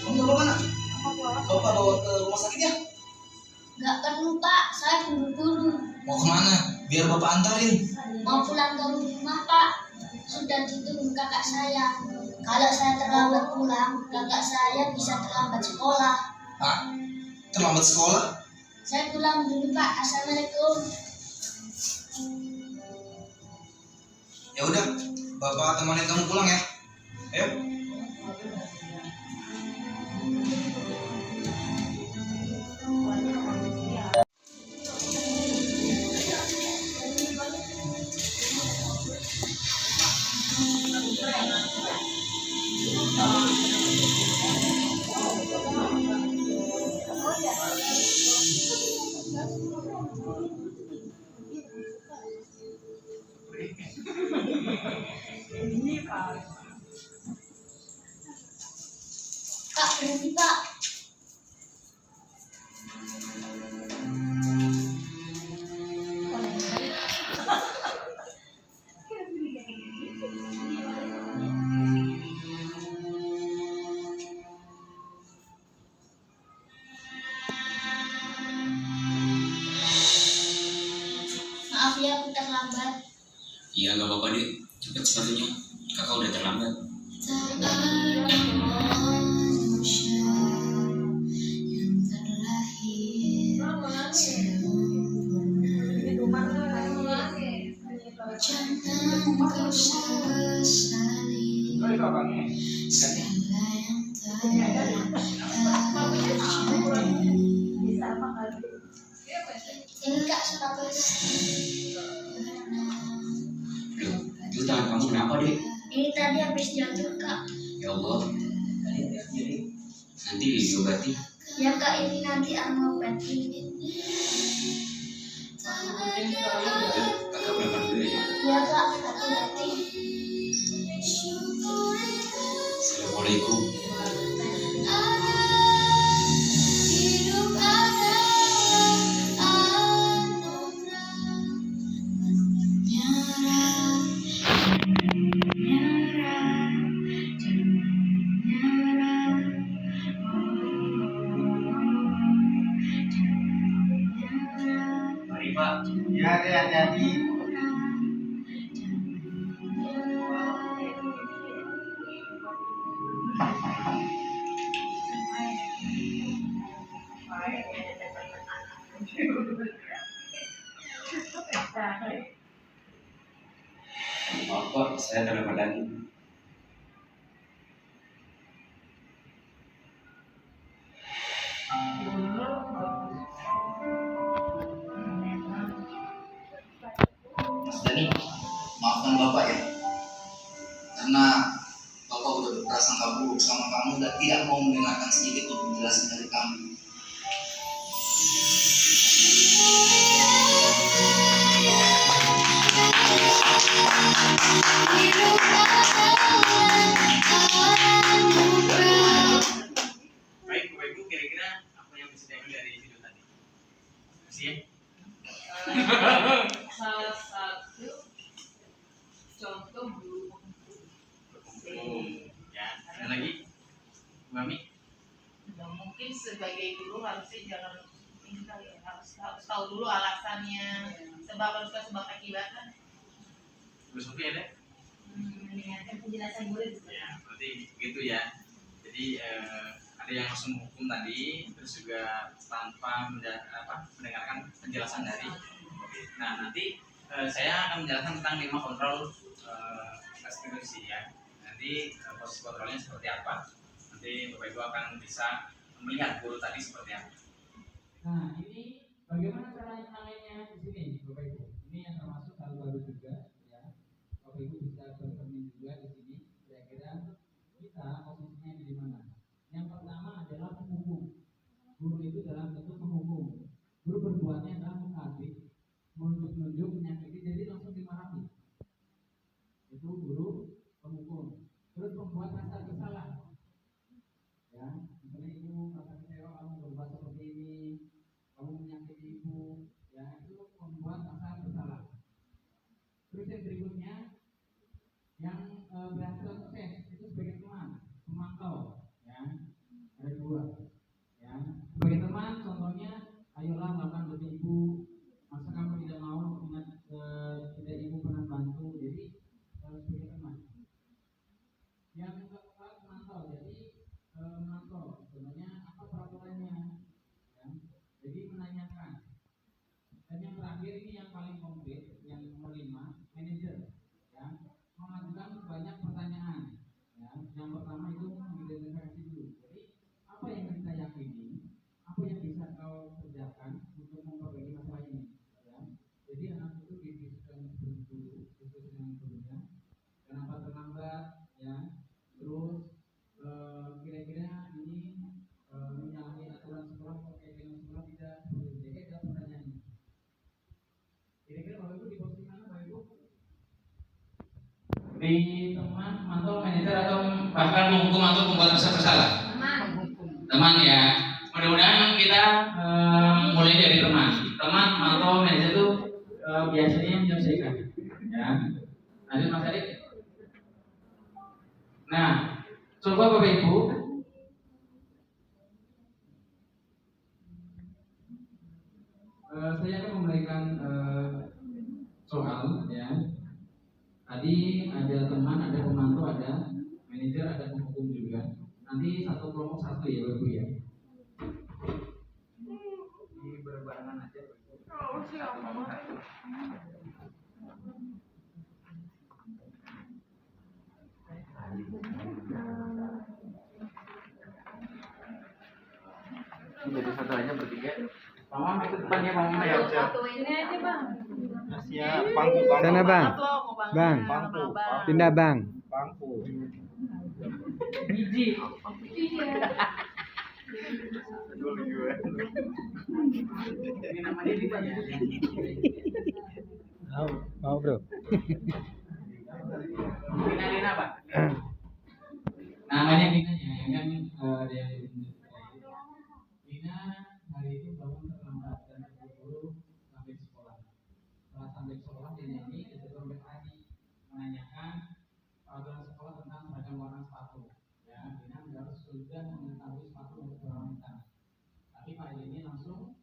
Kamu bawa mana? Bapak bawa ke rumah sakit ya? Nggak perlu Pak, saya buru-buru. Mau kemana? Biar Bapak antarin. Mau pulang ke rumah Pak. Sudah ditunggu kakak saya. Kalau saya terlambat pulang, kakak saya bisa terlambat sekolah. Hah? Terlambat sekolah? Saya pulang dulu Pak. Assalamualaikum. Ya udah, Bapak temanin kamu pulang ya. Ayo. Kak, berhenti Kak. Maaf ya, aku terlambat. Iya nggak apa-apa deh, cepet sepatunya. Kakak udah terlambat. Ini Kak sepatu. Loh, itu tangan kamu kenapa deh? Ini tadi habis jatuh Kak. Ya Allah. Nanti diobati. Ya Kak, ini nanti aku obatin. Kakak berangkat dulu ya. Ya Kak, hati-hati. Assalamualaikum. Mari Pak. Ya, hati-hati. Maaf Pak, saya terlambat lagi. Mas Dani, maafkan Bapak ya. Karena Bapak udah berprasangka buruk sama kamu dan tidak mau mendengarkan sedikit pun penjelasan dari kamu. Baik, Bapak Ibu, kira-kira apa yang bisa diambil dari video tadi? Makasih ya. Salah satu contoh guru Ya, ada lagi? Bu Ami? Dan mungkin sebagai guru harusnya jangan ini kali ya, harus tahu dulu alasannya, sebab akibatnya. Bu Sofi ada? Mendengarkan penjelasan guru. Ya, berarti begitu ya. Jadi ada yang langsung menghukum tadi, terus juga tanpa mendengarkan penjelasan dari. Nah, nanti saya akan menjelaskan tentang 5 kontrol restitusi ya. Nanti proses kontrolnya seperti apa. Nanti Bapak Ibu akan bisa melihat guru tadi seperti apa. Nah, ini bagaimana cara menangannya di sini, Bapak Ibu? Ini yang termasuk hal baru juga, ya. Bapak Ibu bisa bercermin juga di sini. Kira-kira kita posisinya di mana? Yang pertama adalah penghukum. Guru itu dalam bentuk penghukum. Guru berbuatnya adalah mengkabik, menunjuk-nunjuk, menyakiti, jadi langsung dimarahi. Itu guru penghukum. Terus membuat rasa bersalah. Ya, misalnya ibu merasa kecewa kamu berbuat seperti ini, kamu menyakiti ibu, ya itu membuat rasa bersalah. Terus yang berikutnya yang berhasil sukses itu sebagai teman, pemantau, ya ada 2, ya sebagai teman contohnya, ayolah melakukan seperti ibu, masa kamu tidak mau ingat tidak ibu pernah bantu, jadi sebagai teman. Yang keempat pemantau, jadi memantau sebenarnya apa peraturannya, ya. Jadi menanyakan. Dan yang terakhir ini yang paling konkret, yang nomor 5, manajer. di teman, mantul, manajer atau bahkan menghukum atau membuat rasa bersalah? Teman ya. Mudah-mudahan kita mulai dari teman, mantul, manajer itu biasanya menyelesaikan. Ya. Lanjut Mas Adik. Nah, coba Bapak Ibu saya akan memberikan soal ya. Tadi ada teman, ada pemantau, ada manajer, ada penghukum juga. Nanti satu kelompok satu ya Bapak Ibu ya. Ini berbarengan aja. Jadi satu aja bertiga. Mama ikut depan ya, Mama ya. Ini aja bang. Siap, pangku. Sana bang. Bang. Pangku. Pindah bang. Pangku. Biji. Ini namanya ditanya. Mau bro. Kenalin apa? Namanya Dinanya, yang kan ada yang Dina hari itu bangun terlambat dan terburu-buru sampai sekolah. Setelah sampai sekolah Dina ini ditegur oleh Adi menanyakan peraturan sekolah tentang seragam warna sepatu. Ya, Dina sudah mengetahui sepatu untuk berwarna. Tapi Pak Adi ini langsung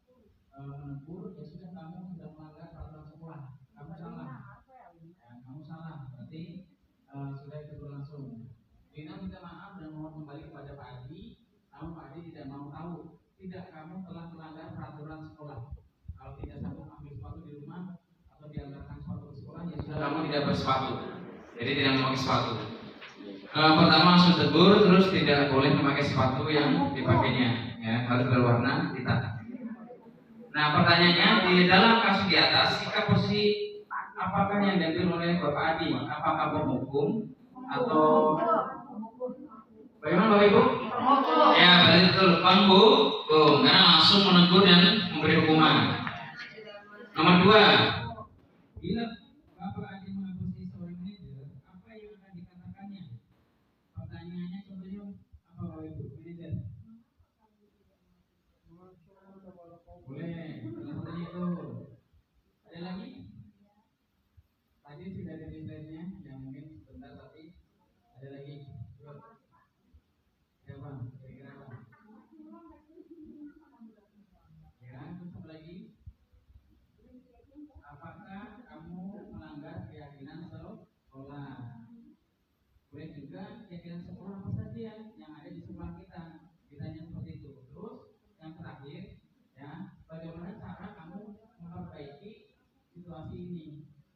menegur, ya sudah kamu sudah melanggar peraturan sekolah. Kamu salah. Ya, kamu salah. Berarti sudah ditegur langsung. Dina minta maaf dan mohon kembali kepada Pak Adi. Namun Pak Adi tidak mau tahu. Tidak, kamu telah melanggar peraturan sekolah. Kalau tidak sanggup ambil sepatu di rumah atau diantarkan sepatu ke sekolah, ya sudah kamu tidak bersepatu. Jadi tidak memakai sepatu. Pertama langsung tegur, terus tidak boleh memakai sepatu yang dipakainya. Ya, harus berwarna hitam. Nah, pertanyaannya di dalam kasus di atas, sikap posisi apakah yang diambil oleh Bapak Adi? Apakah penghukum atau bagaimana Bapak Ibu? Ya, berarti betul penghukum karena langsung menegur dan memberi hukuman. Nomor 2, bila Bapak Adi mengakusi seorang manajer, apa yang akan dikatakannya? Pertanyaannya contohnya apa Bapak Ibu? Manajer. Boleh, contohnya itu. Ada lagi? Tadi sudah ada di slide-nya, yang mungkin sebentar tapi ada lagi. Ya Bang, kira-kira apa? Ya, terus lagi. Apakah kamu melanggar keyakinan sekolah? Boleh juga keyakinan sekolah apa saja yang ada di sekolah kita. Ditanya seperti itu. Terus yang terakhir, ya, bagaimana cara kamu memperbaiki situasi ini?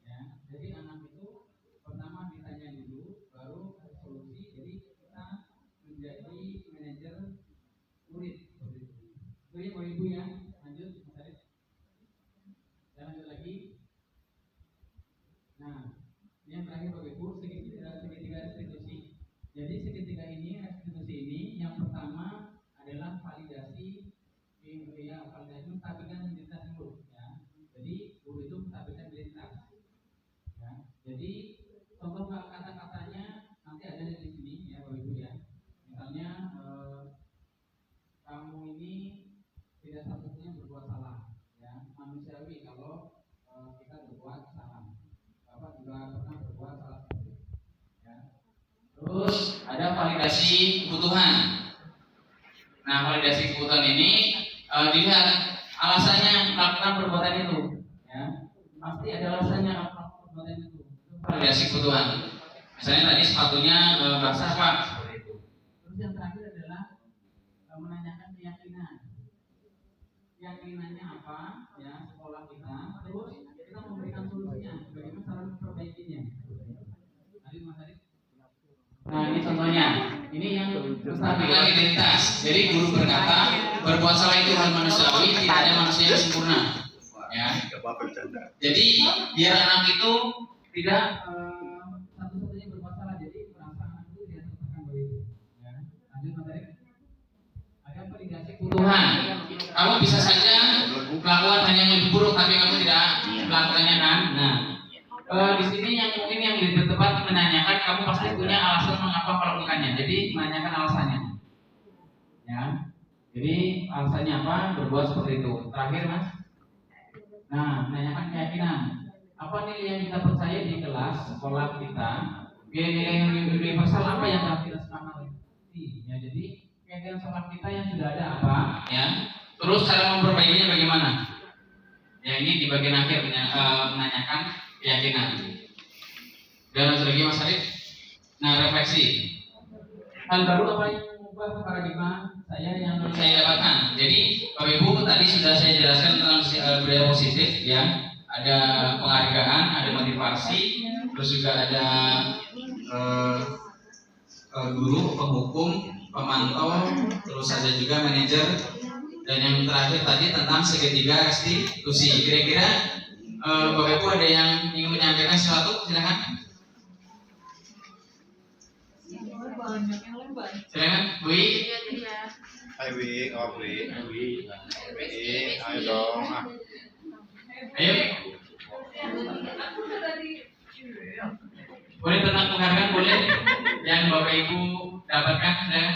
Ya, jadi anak itu pertama ditanya dulu, baru solusi. Jadi kita menjadi manajer murid. Itu ya Bapak Ibu ya. Lanjut Mas Arif. Dan lanjut lagi. Nah, ini yang terakhir Bapak Ibu, segitiga restitusi. Jadi segitiga ini, restitusi ini, yang pertama adalah validasi. Ya, validasi menstabilkan identitas dulu. Ya. Jadi guru itu menstabilkan identitas. Ya. Jadi contoh kata-katanya nanti ada di sini ya Bapak Ibu ya. Misalnya kamu ini tidak satu-satunya berbuat salah. Ya, manusiawi kalau kita berbuat salah. Bapak juga pernah berbuat salah seperti itu. Ya. Terus ada validasi kebutuhan. Nah, validasi kebutuhan ini dilihat alasannya melakukan perbuatan itu. Ya, pasti ada alasannya melakukan perbuatan itu. Validasi kebutuhan. Misalnya tadi sepatunya basah Pak. Seperti itu. Terus yang terakhir adalah menanyakan keyakinan. Keyakinannya apa? Ya, sekolah kita. Terus kita memberikan solusinya. Bagaimana cara memperbaikinya? Tadi Mas Arif. Nah, ini contohnya. Ini yang menstabilkan identitas. Jadi guru berkata, berbuat salah itu hal manusiawi, tidak ada manusia yang sempurna. Ya. Jadi biar anak itu tidak satu-satunya berbuat salah. Jadi merasa anak itu tidak tertekan begitu. Ya. Lanjut Mas Arif. Ada validasi kebutuhan. Kamu bisa saja melakukan hal yang lebih buruk, tapi kamu tidak melakukannya kan? Nah, Di sini yang mungkin yang lebih tepat menanyakan, kamu pasti punya alasan mengapa melakukannya. Jadi menanyakan alasannya. Ya. Jadi alasannya apa? Berbuat seperti itu. Terakhir, Mas. Nah, menanyakan keyakinan. Apa nilai yang kita percaya di kelas sekolah kita? Nilai yang universal apa yang harus kita sepakati? Ya, jadi keyakinan sekolah kita yang sudah ada apa? Ya. Terus cara memperbaikinya bagaimana? Ya, ini di bagian akhir menanyakan keyakinan. Dan lanjut lagi Mas Arif. Nah, refleksi. Hal baru apa yang mengubah paradigma saya yang saya dapatkan? Jadi Bapak Ibu tadi sudah saya jelaskan tentang budaya positif, ya. Ada penghargaan, ada motivasi, terus juga ada guru, penghukum, pemantau, terus ada juga manajer, dan yang terakhir tadi tentang segitiga restitusi. Kira-kira Bapak Ibu ada yang ingin menyampaikan sesuatu? Silakan. Silakan, Bu. Hai Wi, ayo dong. Ayo. Boleh tentang penghargaan, boleh yang Bapak Ibu dapatkan, ya.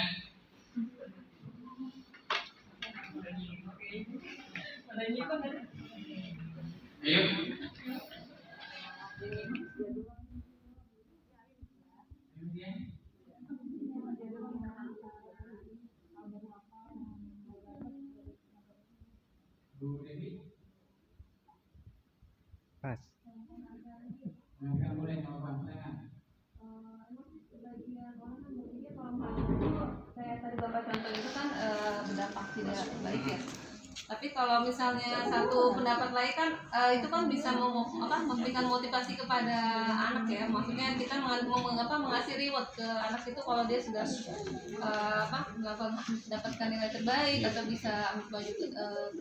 Ayo. Pas. Saya tadi Bapak contoh itu kan berdampak tidak baik ya. Tapi kalau misalnya satu pendapat lain kan itu kan bisa memberikan motivasi kepada anak ya. Maksudnya kita mengasih reward ke anak itu kalau dia sudah mendapatkan nilai terbaik atau bisa ambil baju ke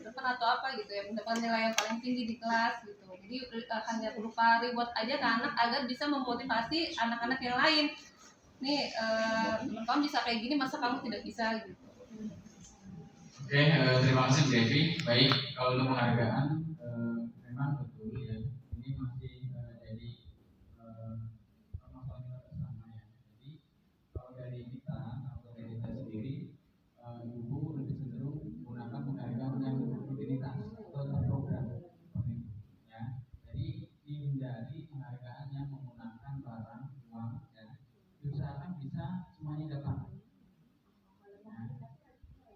depan atau apa gitu ya, mendapatkan nilai yang paling tinggi di kelas gitu. Jadi hanya berupa reward aja ke anak agar bisa memotivasi anak-anak yang lain. Nih teman kamu bisa kayak gini, masa kamu tidak bisa gitu. Oke, terima kasih Bu Devi. Baik, kalau untuk penghargaan memang betul ya. Ini masih jadi masalah kita bersama ya. Jadi kalau dari kita atau dari saya sendiri, Ibu lebih cenderung menggunakan penghargaan yang rutinitas atau terprogram seperti itu. Ya, jadi dihindari penghargaan yang menggunakan barang, uang, ya. Diusahakan bisa semuanya dapat.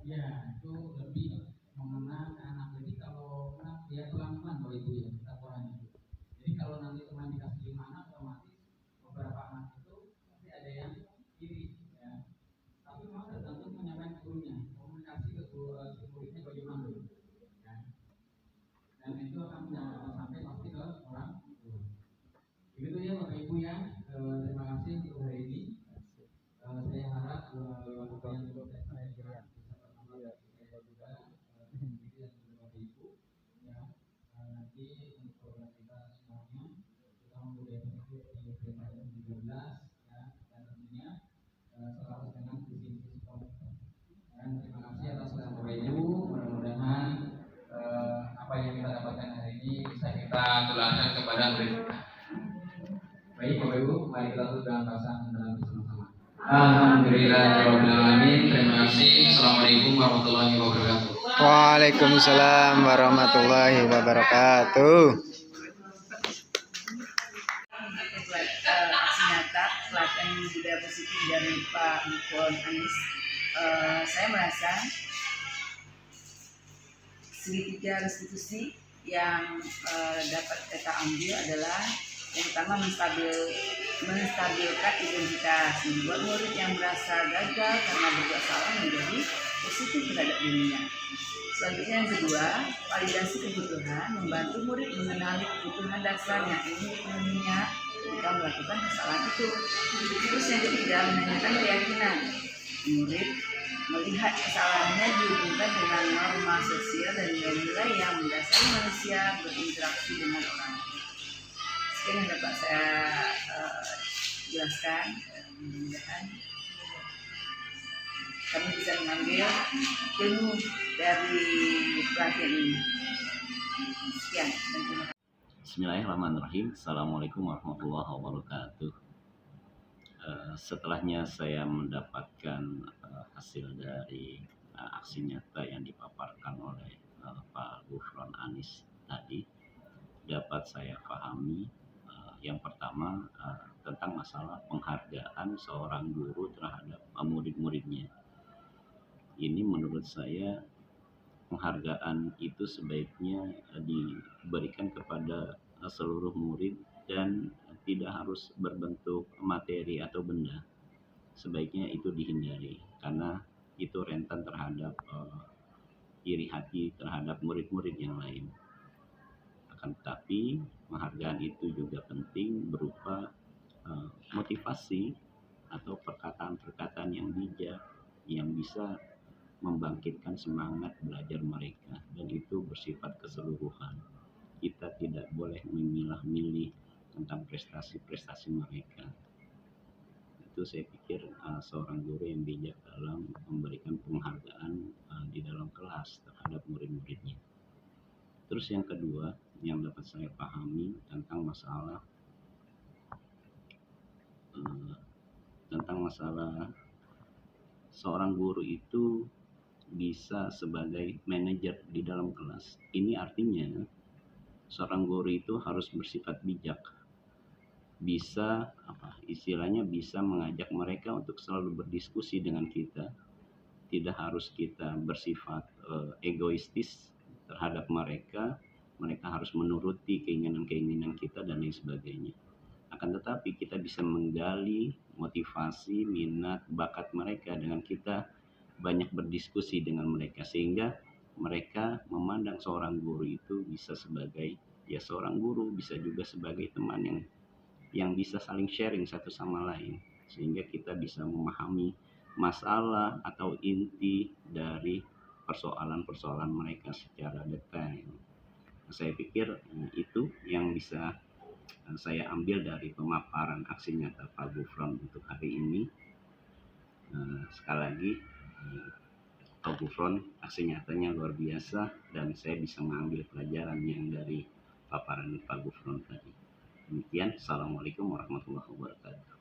Ya, itu lebih mengena anak. Jadi kalau dia pelan-pelan Bapak Ibu ya, kita kurangin. Jadi kalau nanti teman dikasih 5 anak, otomatis beberapa anak itu pasti ada yang iri ya. Tapi memang tergantung penyampaian gurunya, komunikasi ke muridnya bagaimana ya. Dan itu akan sampai pasti ke orang guru. Begitu ya Bapak Ibu ya. Terima kasih untuk hari ini. Saya harap yang tularkan kepada murid kita. Baik Bapak Ibu, mari kita tutup dengan bahasa dalam bersama-sama. Alhamdulillahirobbilalamin. Terima kasih. Assalamualaikum warahmatullahi wabarakatuh. Waalaikumsalam warahmatullahi wabarakatuh. Aksi nyata pelatihan budaya positif dari Pak Nukon Anis. Saya merasa segitiga restitusi yang dapat kita ambil adalah yang pertama menstabilkan identitas, membuat murid yang merasa gagal karena berbuat salah menjadi positif terhadap dirinya. Selanjutnya yang kedua, validasi kebutuhan, membantu murid mengenali kebutuhan dasarnya ini dipenuhinya ketika melakukan kesalahan itu. Terus yang ketiga, menanyakan keyakinan murid melihat kesalahannya dihubungkan dengan norma sosial dan nilai-nilai yang mendasari manusia berinteraksi dengan orang. Sekian yang dapat saya jelaskan. Mudah-mudahan kami bisa mengambil ilmu dari pelatihan ini. Sekian dan terima kasih. Bismillahirrahmanirrahim. Assalamualaikum warahmatullahi wabarakatuh. Setelahnya saya mendapatkan hasil dari aksi nyata yang dipaparkan oleh Pak Gufron Anis tadi, dapat saya pahami yang pertama tentang masalah penghargaan seorang guru terhadap murid-muridnya. Ini menurut saya penghargaan itu sebaiknya diberikan kepada seluruh murid dan tidak harus berbentuk materi atau benda. Sebaiknya itu dihindari karena itu rentan terhadap iri hati terhadap murid-murid yang lain. Akan tetapi penghargaan itu juga penting berupa motivasi atau perkataan-perkataan yang bijak yang bisa membangkitkan semangat belajar mereka, dan itu bersifat keseluruhan. Kita tidak boleh memilah-milih tentang prestasi-prestasi mereka. Itu saya pikir seorang guru yang bijak dalam memberikan penghargaan di dalam kelas terhadap murid-muridnya. Terus yang kedua yang dapat saya pahami tentang masalah seorang guru itu bisa sebagai manajer di dalam kelas. Ini artinya seorang guru itu harus bersifat bijak, bisa istilahnya bisa mengajak mereka untuk selalu berdiskusi dengan kita. Tidak harus kita bersifat egoistis terhadap mereka harus menuruti keinginan-keinginan kita dan lain sebagainya. Akan tetapi kita bisa menggali motivasi, minat, bakat mereka dengan kita banyak berdiskusi dengan mereka, sehingga mereka memandang seorang guru itu bisa sebagai seorang guru, bisa juga sebagai teman yang bisa saling sharing satu sama lain, sehingga kita bisa memahami masalah atau inti dari persoalan-persoalan mereka secara detail. Saya pikir itu yang bisa saya ambil dari pemaparan aksi nyata Pak Gufron untuk hari ini. Sekali lagi Pak Gufron aksi nyatanya luar biasa dan saya bisa mengambil pelajaran yang dari paparan Pak Gufron tadi. Demikian, Assalamualaikum warahmatullahi wabarakatuh.